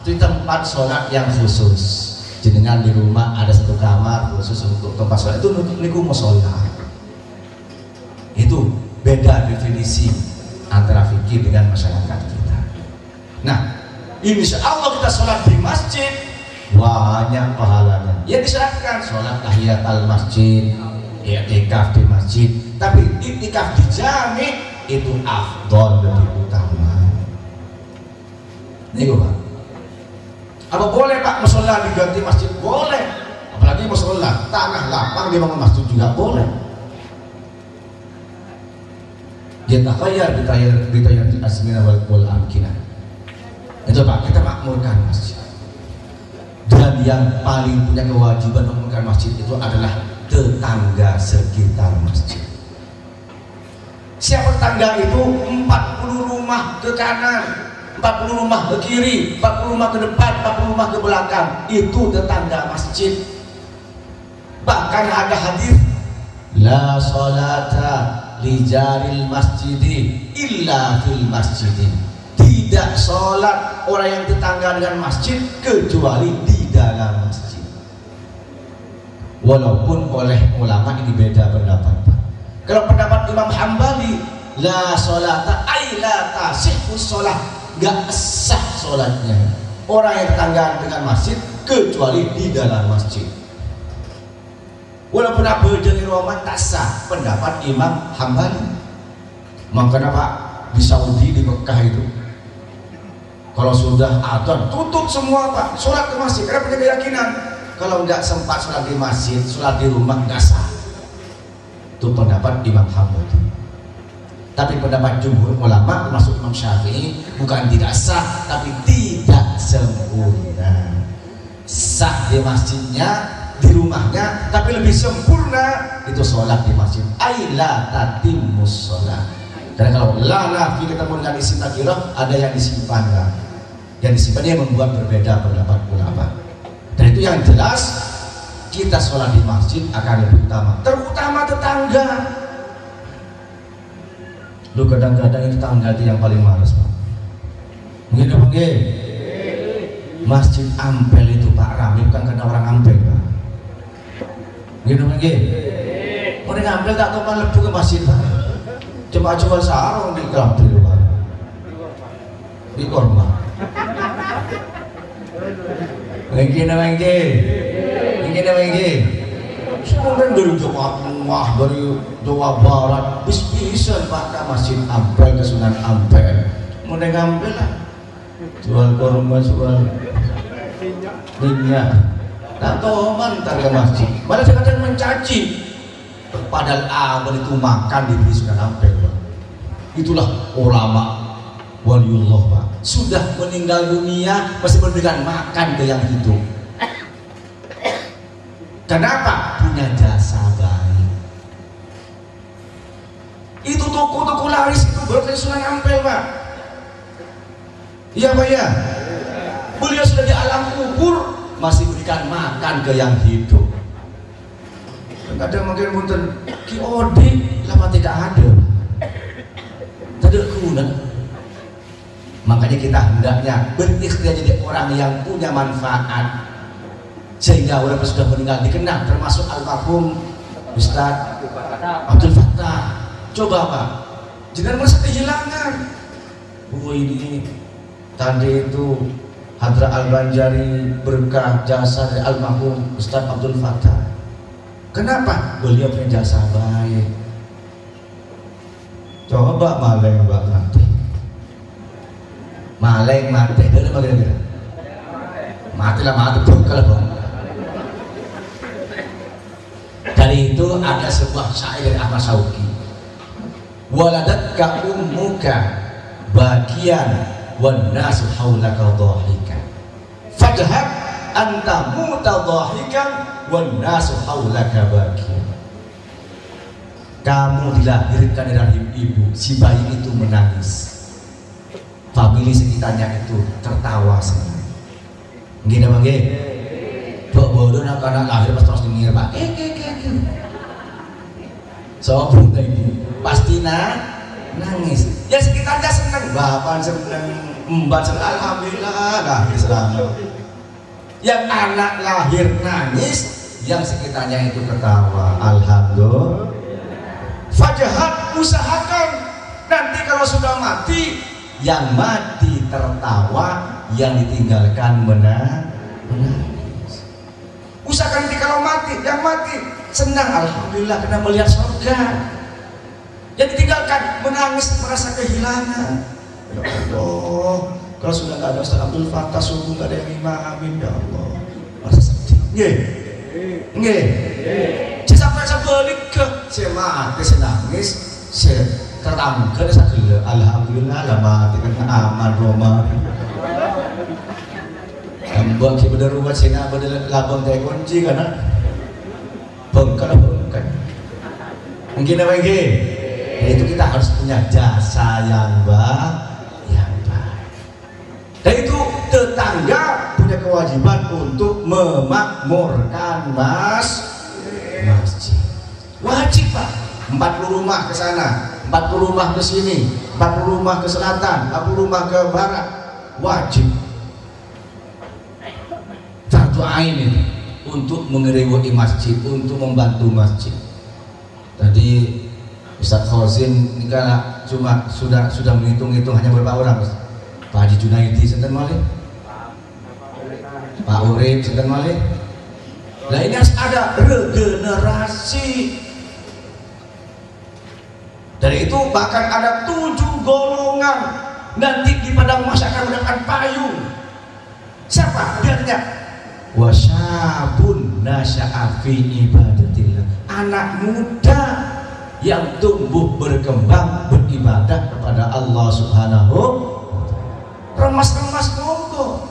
S1: itu tempat sholat yang khusus. Jenengan di rumah ada satu kamar khusus untuk tempat sholat, itu niku musola. Itu beda definisi antara fikih dengan masyarakat kita. Nah, insya Allah kita sholat di masjid banyak pahalanya. Ya diserahkan sholat tahiyatul masjid, i'tikaf di masjid, tapi i'tikaf di jami itu afdol, lebih utama. Nih Pak, apa boleh Pak musola diganti masjid? Boleh, apalagi musola tanah lapang dibangun masjid juga boleh. Dia takayar ditayar di asmina wal amkinah. Itu Pak, kita makmurkan masjid. Dan yang paling punya kewajiban memakmurkan masjid itu adalah tetangga sekitar masjid. Siapa tetangga itu? 40 rumah ke kanan, 40 rumah ke kiri, 40 rumah ke depan, 40 rumah ke belakang. Itu tetangga masjid. Bahkan ada hadis, la sholata li jaril masjidi illa fil masjidin. Tidak sholat orang yang tetangga dengan masjid kecuali di dalam masjid. Walaupun oleh ulama ini beda pendapat. Kalau pendapat Imam Hambali, la sholata ay la tasihhu sholat, gak sah sholatnya orang yang tetangga dengan masjid kecuali di dalam masjid. Walaupun Abu Jali Roman tak sah, pendapat Imam Hambali. Makanya Pak, di Saudi, di Mekah itu kalau sudah adzan tutup semua Pak, sholat ke masjid, karena punya keyakinan kalau nggak sempat sholat di masjid, sholat di rumah nggak sah. Itu pendapat Imam Hambali. Tapi pendapat jumhur ulama termasuk Imam Syafi'i bukan tidak sah, tapi tidak sempurna. Sah di masjidnya, di rumahnya, tapi lebih sempurna itu sholat di masjid. Aila tatimmus sholat. Karena kalau la nafi ketemu dengan isim nakirah, ada yang disimpan kan? Yang disimpannya membuat berbeda pendapat ulama. Dan itu yang jelas kita sholat di masjid akan lebih utama, terutama tetangga. Lu kadang-kadang itu tetangga itu yang paling males Pak. Mungkin apa nggih? Masjid Ampel itu Pak rame bukan karena orang Ampel Pak. Mungkin apa nggih? Orang Ampel tak tahu kan lebu ke masjid Pak. Coba sarung di Ampel Pak. Di korma. Mungkin apa nggih? Mungkin apa nggih? Sebenarnya dari Jawa Tengah, dari Jawa Barat, bisa pakai masjid Ampel ke Sunan Ampel. Mau Ampel lah, jual korma, jual minyak. Tak tahu mantar ke masjid. Malah kadang mencaci. Padahal abang itu makan di Sunan Ampel. Itulah ulama waliullah Pak. Sudah meninggal dunia masih memberikan makan ke yang hidup. Kenapa? Punya jasa baik. Itu toko-toko laris itu berarti Sunan Ampel Pak. Iya Pak ya. Beliau sudah di alam kubur masih berikan makan ke yang hidup. Kadang mungkin punten Ki Odi lama tidak ada. Tidak guna. Makanya kita hendaknya berikhtiar jadi orang yang punya manfaat. Sehingga walaupun sudah meninggal dikenang, termasuk almarhum Ustaz Abdul Fattah. Coba Pak, jangan merasa kehilangan. Oh ini tadi itu Hadra Al-Banjari berkah jasa dari almarhum Ustaz Abdul Fattah. Kenapa? Beliau punya jasa baik. Coba maleng Mbak mati. Maleng mati, dari mana? Matilah mati tuh kalau dari itu ada sebuah syair dari Ahmad Syauqi. Waladatka ummuka bagian wan nasu haulaka dhahikan. Fajhab anta mutadhahikan wan nasu haulaka bagian. kamu dilahirkan dari rahim ibu, si bayi itu menangis. Famili sekitarnya itu tertawa senang. Gini bang, bodoh nak anak lahir pas terus dengir pak. So bunda ibu pasti nangis. Ya sekitarnya senang, bapak senang, mbak senang, alhamdulillah lahir selamat. Yang anak lahir nangis, yang sekitarnya itu ketawa, alhamdulillah. Fajahat, usahakan nanti kalau sudah mati, yang mati tertawa, yang ditinggalkan menangis. Usahakan nanti kalau mati, yang mati senang, alhamdulillah karena melihat surga. Yang ditinggalkan menangis, merasa kehilangan. Ya Allah, kalau sudah nggak ada Ustaz Abdul Fattah, subuh nggak ada yang imamin, ya Allah, merasa sedih. Nggih. Sampai sebalik ke mati senangis, tertanggal sakit. Alhamdulillah lah mati kan aman Roma. Ambak si bener rumah sina bener labang teh kunci karena bengkak. Mungkin apa lagi? Itu kita harus punya jasa yang baik. Dan itu tetangga punya kewajiban untuk memakmurkan masjid. Wajib pak. 40 rumah ke sana, 40 rumah ke sini, 40 rumah ke selatan, 40 rumah ke barat. Wajib. Fardu ain ini untuk mengerewoki masjid, untuk membantu masjid. Tadi Ustaz Khozin ini kan cuma sudah menghitung-hitung hanya berapa orang? Pak Haji Junaidi senten malih, Pak Urip senten malih. Nah ini harus ada regenerasi. Dari itu bahkan ada 7 golongan nanti di padang mahsyar akan menggunakan payung. Siapa? Biarnya wasyabun nasya'a fi ibadatillah, anak muda yang tumbuh berkembang beribadah kepada Allah Subhanahu. Remas-remas monggo.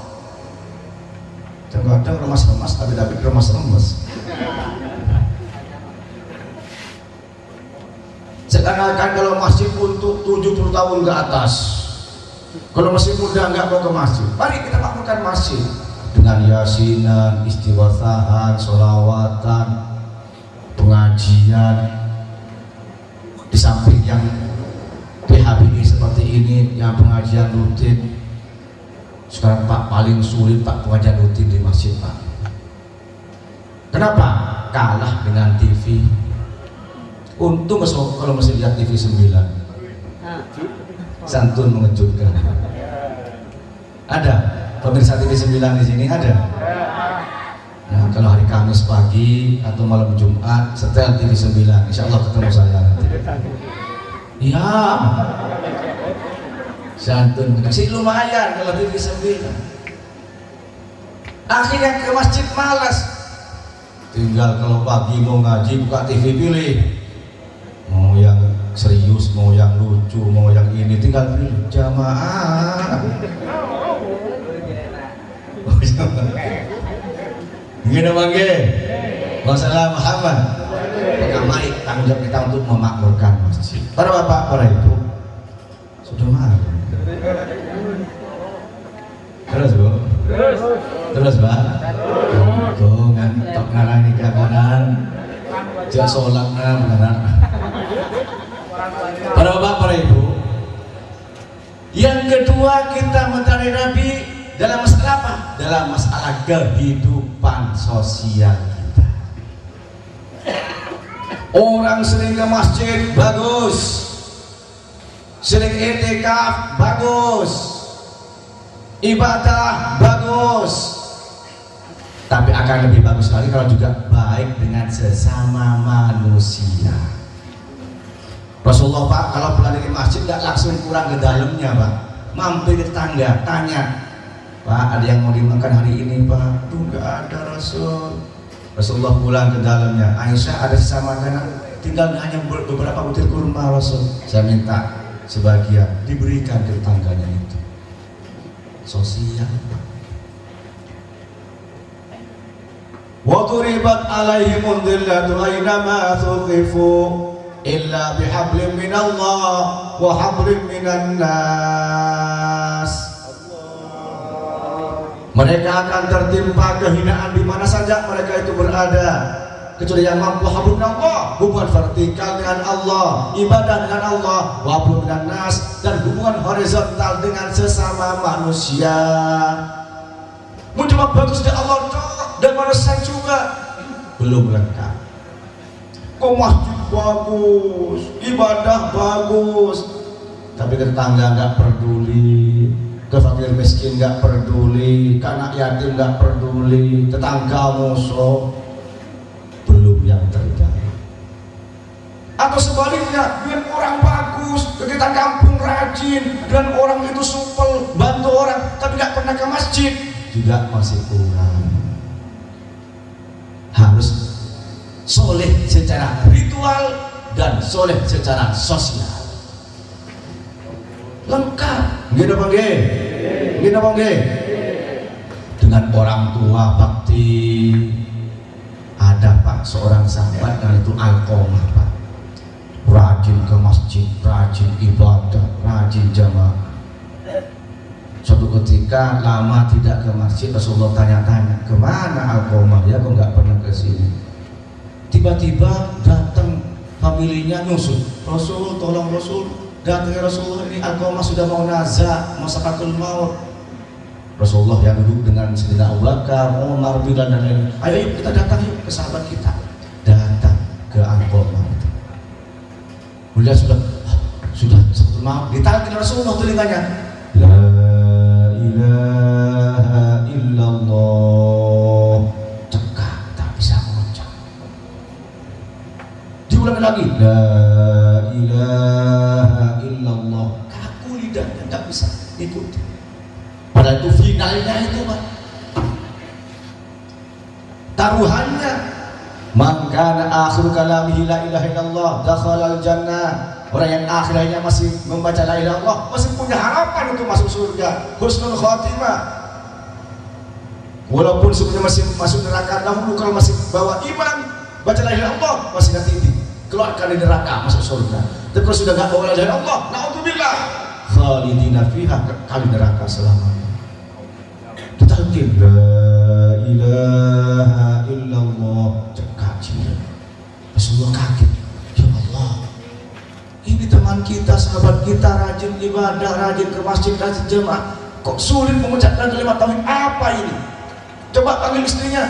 S1: Kadang remas-remas tapi remas-remas. Sekarang kalau masjid untuk 70 tahun ke atas, kalau masih muda nggak mau ke masjid, mari kita makmurkan masjid dengan yasinan, istighfaran, sholawatan, pengajian. Di samping yang PHBI seperti ini, yang pengajian rutin. Sekarang Pak paling sulit Pak pengajian rutin di masjid Pak. Kenapa? Kalah dengan TV. Untung kalau masih lihat TV 9. Santun mengejutkan. Ada pemirsa TV 9 di sini ada. Nah, kalau hari Kamis pagi atau malam Jumat setel TV 9, insya Allah ketemu saya nanti. Iya. Santun sih lumayan kalau TV 9. Akhirnya ke masjid malas. Tinggal kalau pagi mau ngaji buka TV pilih. Mau yang serius, mau yang lucu, mau yang ini, tinggal pilih jamaah. Gini bangke, Wassalamualaikum Muhammad. Mari tanggung jawab kita untuk memakmurkan masjid. Para bapak, para ibu, sudah malam. Terus bu, terus pak. Tuh ngantok ngarani kanan, jak sholat beneran. Para bapak, para ibu, yang kedua kita mencari Nabi dalam masalah apa? Dalam masalah kehidupan sosial kita. Orang sering ke masjid bagus, sering i'tikaf bagus, ibadah bagus, tapi akan lebih bagus sekali kalau juga baik dengan sesama manusia. Rasulullah Pak kalau pulang dari masjid nggak langsung pulang ke dalamnya Pak, mampir ke tetangga tanya, Pak ada yang mau dimakan hari ini Pak? Tuh nggak ada Rasul. Rasulullah pulang ke dalamnya, Aisyah ada sisa makanan, tinggal hanya beberapa butir kurma Rasul, saya minta sebagian diberikan ke tetangganya itu. Sosial. Wa turibat alaihimul dhillatu aynama thuqifu illa bihablim minallah wa hablim minan nas. Mereka akan tertimpa kehinaan di mana saja mereka itu berada, kecuali yang mampu hablum minallah, hubungan vertikal dengan Allah, ibadah dengan Allah, wa hablim minan nas, dan hubungan horizontal dengan sesama manusia. Mau cuma bagus dari Allah dan manusia juga belum lengkap. Kok masjid bagus, ibadah bagus, tapi ke tetangga nggak peduli, ke fakir miskin nggak peduli, ke anak yatim nggak peduli, tetangga musuh, belum yang terjadi. Atau sebaliknya, dengan orang bagus, kegiatan kampung rajin, dan orang itu supel, bantu orang, tapi nggak pernah ke masjid, juga masih kurang. Harus soleh secara ritual dan soleh secara sosial. Lengkap, gitu Bang Ge, gitu Bang Ge. Dengan orang tua bakti. Ada Pak seorang sahabat yang itu Alqomah Pak, rajin ke masjid, rajin ibadah, rajin jamaah. Suatu ketika lama tidak ke masjid, Rasulullah tanya-tanya, kemana Alqomah ya, kok nggak pernah ke sini? Tiba-tiba datang familinya nusuk, Rasul tolong Rasul, datangnya Rasulullah ini Alqomah sudah mau nazak, mau sakaratul maut. Rasulullah yang duduk dengan Sayyidina Abu Bakar, Umar, Bilal dan lain-lain, ayo kita datang yuk ke sahabat kita, datang ke Alqomah itu. Mulia sudah sakaratul maut, ditarik Rasulullah telinganya, la ilaha illallah, cekak tak bisa ngucap. Diulangi lagi, la ilaha illallah, kaku lidahnya tak bisa ikuti. Padahal itu finalnya itu Pak, taruhannya, man kana akhir kalamihi la ilaha illallah dakhalal jannah. Orang yang akhirnya masih membaca la ilaha illallah masih punya harapan untuk masuk surga, husnul khatimah. Walaupun sebenarnya masih masuk neraka dahulu, kalau masih bawa iman, baca la ilaha illallah masih nanti dikeluarkan dari neraka masuk surga. Tapi kalau sudah nggak bawa la ilaha illallah, naudzubillah, khalidina fiha, kekal neraka selamanya. Kita la ilaha illallah, cekak jiwa. Rasulullah kaget, ya Allah, ini teman kita, sahabat kita, rajin ibadah, rajin ke masjid, rajin jemaah, kok sulit mengucapkan kalimat tauhid, apa ini? Coba panggil istrinya.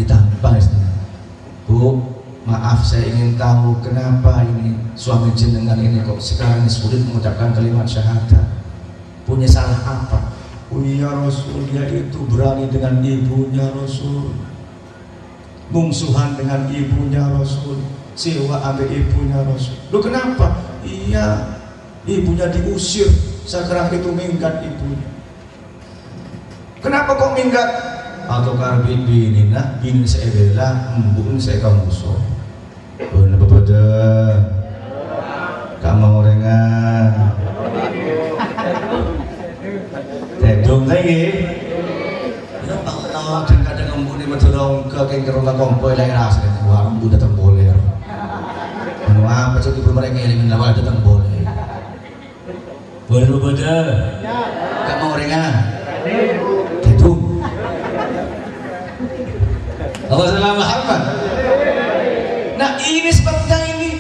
S1: Ditanya istrinya, Bu, maaf saya ingin tahu kenapa ini suami jenengan ini kok sekarang ini sulit mengucapkan kalimat syahadat, punya salah apa? Oh iya Rasul, dia itu berani dengan ibunya Rasul, mungsuhan dengan ibunya Rasul, sewa ambil ibunya Rasul. Lu kenapa? Iya, ibunya diusir, sekarang itu minggat ibunya. Kenapa kok minggat? Atau karbin bini saya bela, embun saya kamu so. Bener berbeda, kamu orengan. Tedong lagi. Ya Allah, kadang-kadang embun ini betul ke kengkerong kompoi lain rasa. Wah, embun datang boleh. Apa sih ibu mereka yang menawar datang boleh. Boleh berbeda. Kamu orengan. Tedong. Allah salam Muhammad. Nah ini sebabnya ini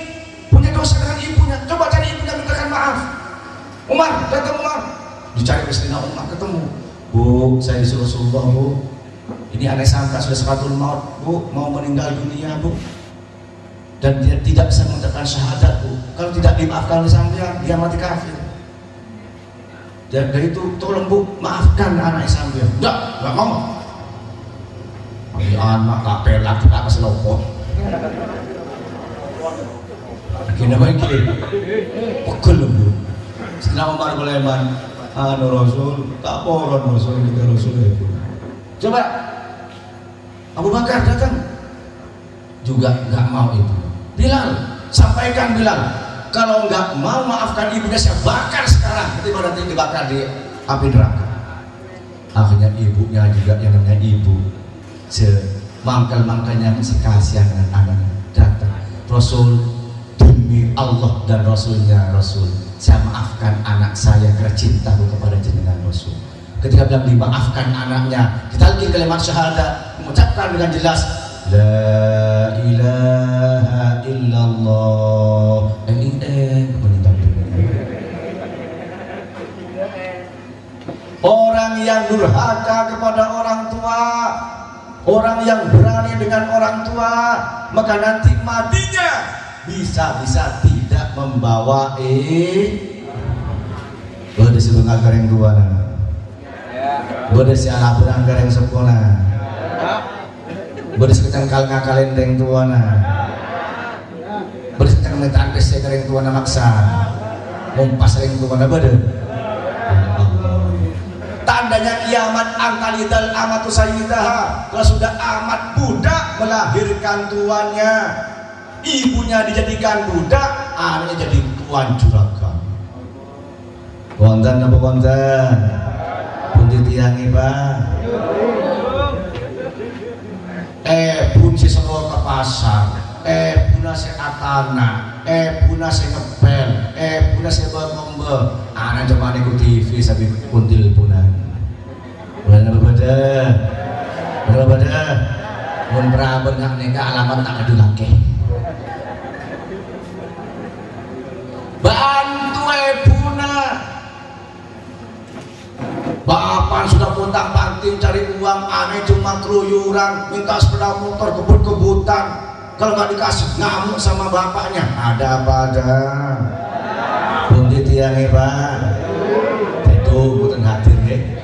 S1: punya dosa dengan ibunya. Coba cari ibunya, mintakan maaf. Umar, datang Umar, dicari istrinya Umar, ketemu. Bu, saya disuruh Rasulullah Bu, ini aneh sangka sudah sakaratul maut Bu, mau meninggal dunia Bu, dan dia tidak bisa mengucapkan syahadat Bu. Kalau tidak dimaafkan oleh sampean, dia mati kafir. Dari itu tolong Bu, maafkan anak sampean. Enggak mau. Ini anak tak pelak, tak kasih lopot. Kena baik pukul Bu. Setelah Umar Goleman, Rasul, tak poron Rasul kita Rasul itu. Coba Abu Bakar datang, juga nggak mau ibu. Bilal, sampaikan Bilal, kalau nggak mau maafkan ibunya saya bakar sekarang. Ketika nanti dibakar di api neraka. Akhirnya ibunya juga yang namanya ibu, semangkal-mangkalnya si kasihan dengan anaknya datang. Rasul demi Allah dan Rasulnya Rasul, saya maafkan anak saya karena cintaku kepada jenengan Rasul. Ketika bilang dimaafkan anaknya, ditalqin kalimat syahadat, mengucapkan dengan jelas la ilaha illallah. Orang yang durhaka kepada orang tua, orang yang berani dengan orang tua, maka nanti matinya bisa-bisa tidak membawa boleh sebengkal kareng tua boleh si ala berang kareng sepona boleh sekitar ngakalen kareng tua boleh sekitar metaan pese kareng tua maksa mumpas kareng tua boleh. Tandanya kiamat angkalidal amatu sayyidaha, kalau sudah amat budak melahirkan tuannya, ibunya dijadikan budak, anaknya jadi tuan juragan. Wonten apa wonten? Pundi tiangi Pak? Pun si sewa ke pasar, puna si atana, puna si ngepel, puna si berkombe, anak cuma ikut TV sambil kuntil puna. Berapa mun praben ngak neka alamat tak adu lake bantu puna bapan sudah puntang panting cari uang, aneh cuma keluyuran minta sepeda motor kebut-kebutan, kalau nggak dikasih ngamuk sama bapaknya. Ada apa ada pundi tiangnya Pak itu bukan hadir deh.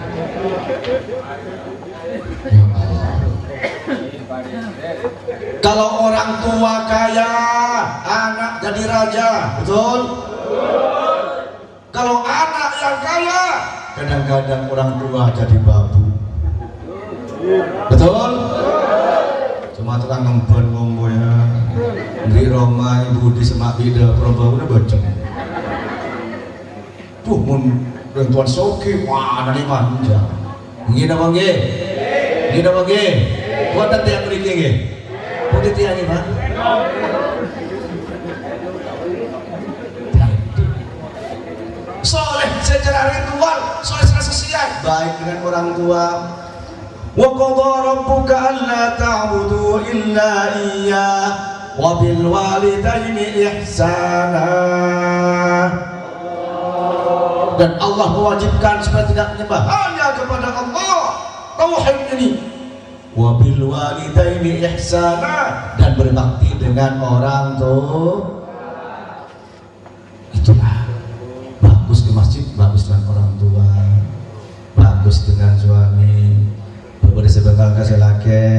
S1: Kalau orang tua kaya, anak jadi raja, betul? Kalau anak yang kaya, kadang-kadang orang tua jadi babu, betul? Cuma tukang ngempon ngombonya, di Roma ibu di semak bida, perempuan udah boceng. Tuh, mun rentuan soki, wah nanti manja. Gini apa nge? Gini apa nge? Buat nanti yang beri nge? Putih tiangnya Pak. Soleh secara ritual, soleh secara sosial, baik dengan orang tua. Wa qadha rabbuka alla ta'budu illa iyyah wa bil walidaini ihsana. Dan Allah mewajibkan supaya tidak menyembah hanya kepada Allah. Tauhid ini. Wa bil walidaini ihsana, dan berbakti dengan orang tua. Itulah bagus di masjid, bagus dengan orang tua, bagus dengan suami, berbeda sebentar kasih laki.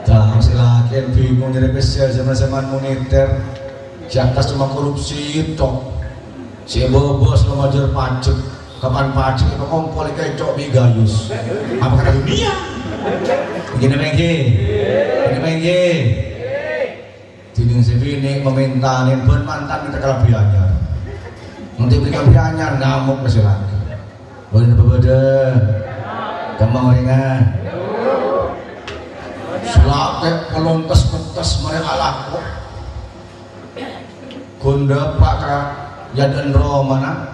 S1: Jangan silakan bingung jadi spesial zaman-zaman moneter, di atas cuma korupsi tok. Si bos lo ngajar pajak, kapan pajak itu kompol kayak cok bigayus. Apa kata dunia? Begini mengge. Tiding si bini memintahin ben mantan kita kelebihannya. Nanti beri kelebihannya ngamuk ke lagi. Boleh berbeda. Gampang ringan. Selake pelontes-pentes mereka laku. Gunda pak ya dan roh mana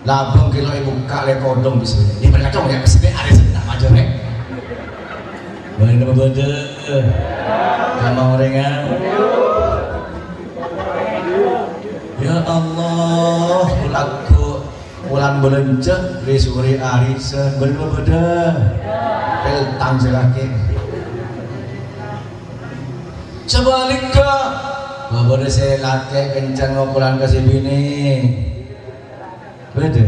S1: labung kilo ibu kak kodong di sini di mereka cong ya kesini ada sedang aja nih boleh nama bode sama orangnya ya Allah laku ulan belenca di suri arisan boleh nama bode peltang selaki sebaliknya boleh saya laki kencang ngopulan ke sini beda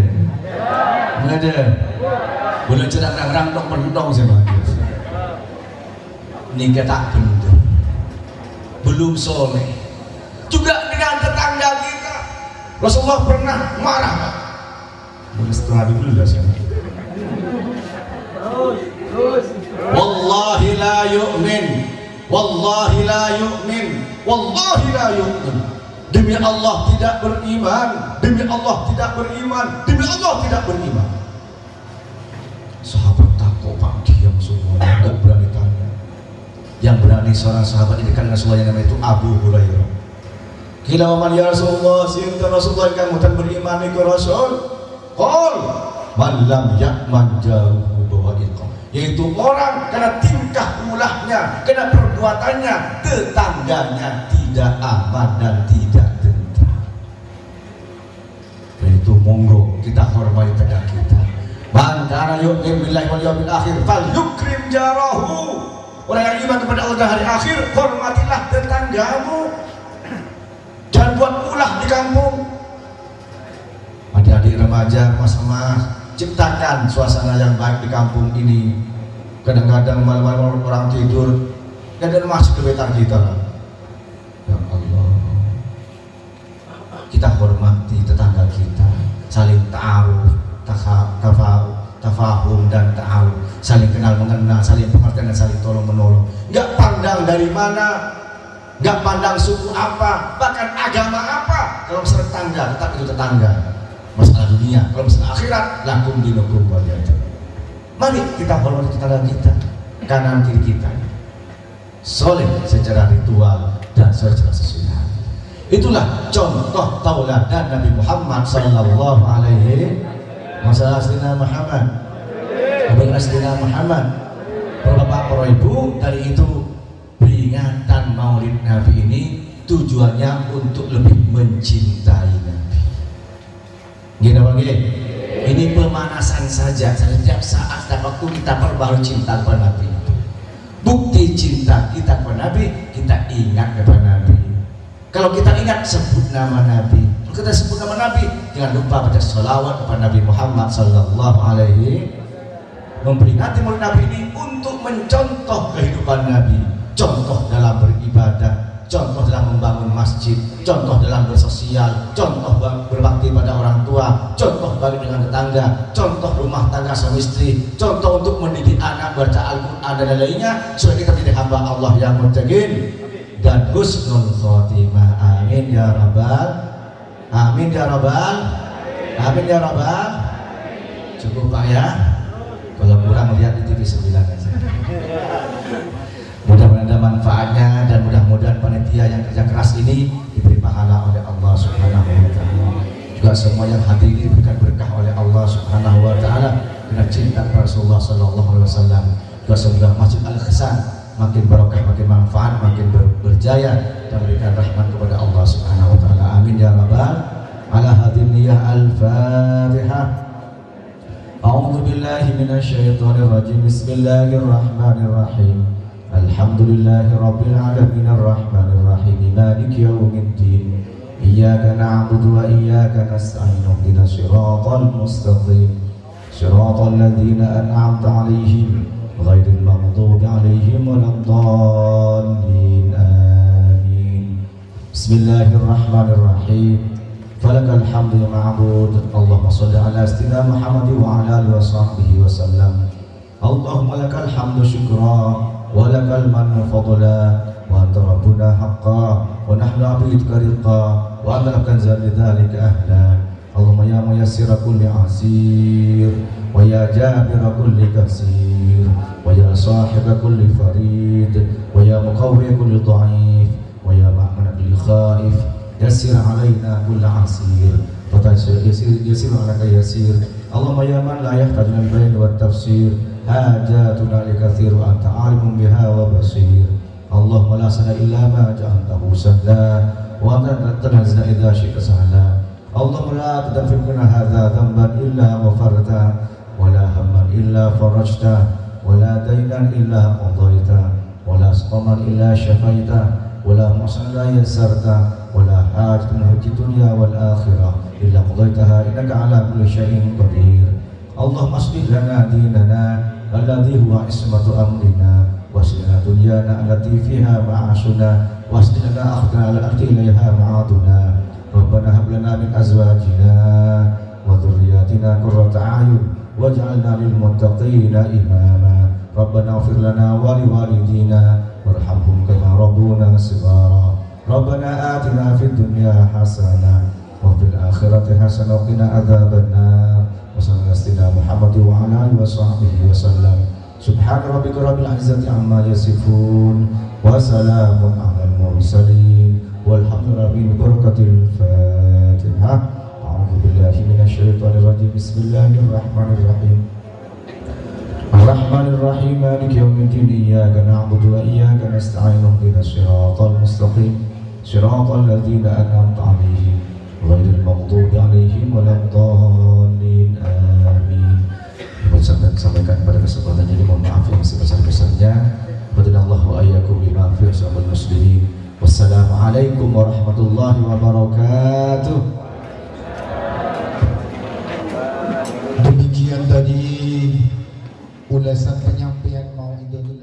S1: boleh cerdak rang dong pentong sih bang nikah tak bener belum soleh juga dengan tetangga kita. Rasulullah pernah marah boleh setengah dulu lah sih wallahi la yu'min wallahi la yu'min wallahi la yu'min, demi Allah tidak beriman, demi Allah tidak beriman, demi Allah tidak beriman. Sahabat takut Pak diam semua. nggak berani tanya. Yang berani seorang sahabat ini kan Rasulullah yang namanya itu Abu Hurairah. Kila man ya Rasulullah, sinta Rasulullah kamu dan beriman ke Rasul. Qul man lam ya'man jaruhu bawa'iqah, yaitu orang karena tingkah ulahnya, karena perbuatannya, tetangganya tidak aman dan tidak tentram. Itu monggo kita hormati tetangga kita. Man kana yu'min billahi wal yawmil akhir falyukrim jarahu. Orang yang iman kepada Allah dan hari akhir, hormatilah tetanggamu. Jangan buat ulah di kampung. Adik-adik remaja, mas-mas, ciptakan suasana yang baik di kampung ini. Kadang-kadang malam-malam orang tidur, kadang masuk ke betar kita lah. Ya Allah, kita hormati tetangga kita, saling ta'aruf, tafahum dan ta'aruf, saling kenal mengenal, saling pengertian dan saling tolong menolong. Nggak pandang dari mana, nggak pandang suku apa, bahkan agama apa. Kalau masalah tetangga, tetap itu tetangga. Masalah dunia, kalau masalah akhirat, lakum dinukum waliyadin. Mari kita hormati tetangga kita, kanan kiri kita, soleh secara ritual dan secara sesuai. Itulah contoh tauladan Nabi Muhammad sallallahu alaihi wasallam. Muhammad. Bapak, para ibu, dari itu peringatan Maulid Nabi ini tujuannya untuk lebih mencintai Nabi. Gini bang, ini pemanasan saja. Setiap saat, setiap waktu kita perbaharui cinta kepada Nabi. Bukti cinta kita kepada Nabi, kita ingat kepada Nabi. Kalau kita ingat, sebut nama Nabi. Kalau kita sebut nama Nabi, jangan lupa baca sholawat kepada Nabi Muhammad sallallahu alaihi. Memperingati Maulid Nabi ini untuk mencontoh kehidupan Nabi, contoh dalam beribadah, contoh dalam membangun masjid, contoh dalam bersosial, contoh berbakti pada orang tua, contoh bagi dengan tetangga, contoh rumah tangga suami istri, contoh untuk mendidik anak baca Al-Quran dan lainnya, supaya kita menjadi hamba Allah yang muttaqin dan husnul khotimah. Amin ya rabbal, amin ya rabbal, amin ya rabbal. Cukup Pak ya, kalau kurang lihat di TV 9 aja. Mudah-mudahan ada manfaatnya dan mudah-mudahan panitia yang kerja keras ini diberi pahala oleh Allah Subhanahu wa taala. Juga semua yang hadir ini diberikan berkah oleh Allah Subhanahu wa taala karena cinta kepada Rasulullah sallallahu alaihi wasallam. Juga semoga Masjid Al-Ihsan makin barokah, makin manfaat, makin berjaya dan berikan rahmat kepada Allah Subhanahu wa taala. Amin ya rabbal alamin. Al-Fatihah. A'udzu billahi minasyaitonir rajim. Bismillahirrahmanirrahim. Alhamdulillahi rabbil alamin arrahmanir rahim maliki yaumiddin. Iyyaka na'budu wa iyyaka nasta'in. Ihdinas siratal mustaqim. Siratal ladzina an'amta 'alaihim ghairil maghdubi 'alaihim waladdallin. Amin. Bismillahirrahmanirrahim. Falakal hamdu ya ma'bud. Allahumma shalli ala sayyidina Muhammad wa ala alihi wa sahbihi wa sallam. Allahumma lakal hamdu syukra wa lakal mannu fadla wa anta rabbuna haqqan wa nahnu 'abduka rizqa wa anta kanzal lidzalika ahla. Allahumma ya muyassira kulli asir wa ya jabira kulli kasir wa ya sahiba kulli farid wa ya muqawwi kulli dha'if wa ya ma'mana kulli khaif. Yassir alaina kulla asir yasir alaka yasir. Allahumma ya man la yahtaju al bayan wa tafsir hajatuna likathiru anta alimun biha wa basir. Allahumma la sana illa ma ja'altahu sahla wa anta tanzila idha syi'ta sahla. Allahumma la tadfirna hadha dhanban illa ghafarta wa la hamman illa farajta wa la daynan illa qadayta wa la saqaman illa syafaita wa la muhsan la yassarta wala hajatun fi dunya wal akhirah illa qadaitaha innaka ala kulli syai'in qadir. Allahumma aslih lana dinana alladhi huwa ismatu amrina waslih lana dunyana allati fiha ma'ashuna waslih lana akhiratana allati ilayha ma'aduna. Rabbana hab lana min azwajina wa dhurriyyatina qurrata a'yun waj'alna lil muttaqina imama. Rabbana ighfir lana wa liwalidina warhamhum kama rabbuna shighara. Rabbana atina fid dunya hasanah wa fil akhirati hasanah wa qina adzabannar. Wa sallallahu ala Muhammad wa ala alihi wa sahbihi wa sallam. Subhana rabbika rabbil izzati amma yasifun wa salamun alal mursalin walhamdulillahi barakatil Fatihah. A'udzu billahi minasyaitonir rajim. Bismillahirrahmanirrahim. Ar-Rahmanir-Rahim Maliki yaumiddin. Iyyaka na'budu wa iyyaka nasta'in. Ihdinas siratal mustaqim. Siratal ladzina an'amta 'alaihim ghairil maghdubi 'alaihim waladdallin. Amin. Saya sampaikan pada kesempatan ini, mohon maaf yang sebesar-besarnya. Allahu ayyakum bima fi sahabat muslimin. Wassalamualaikum warahmatullahi wabarakatuh.
S2: Demikian tadi ulasan penyampaian Maulidul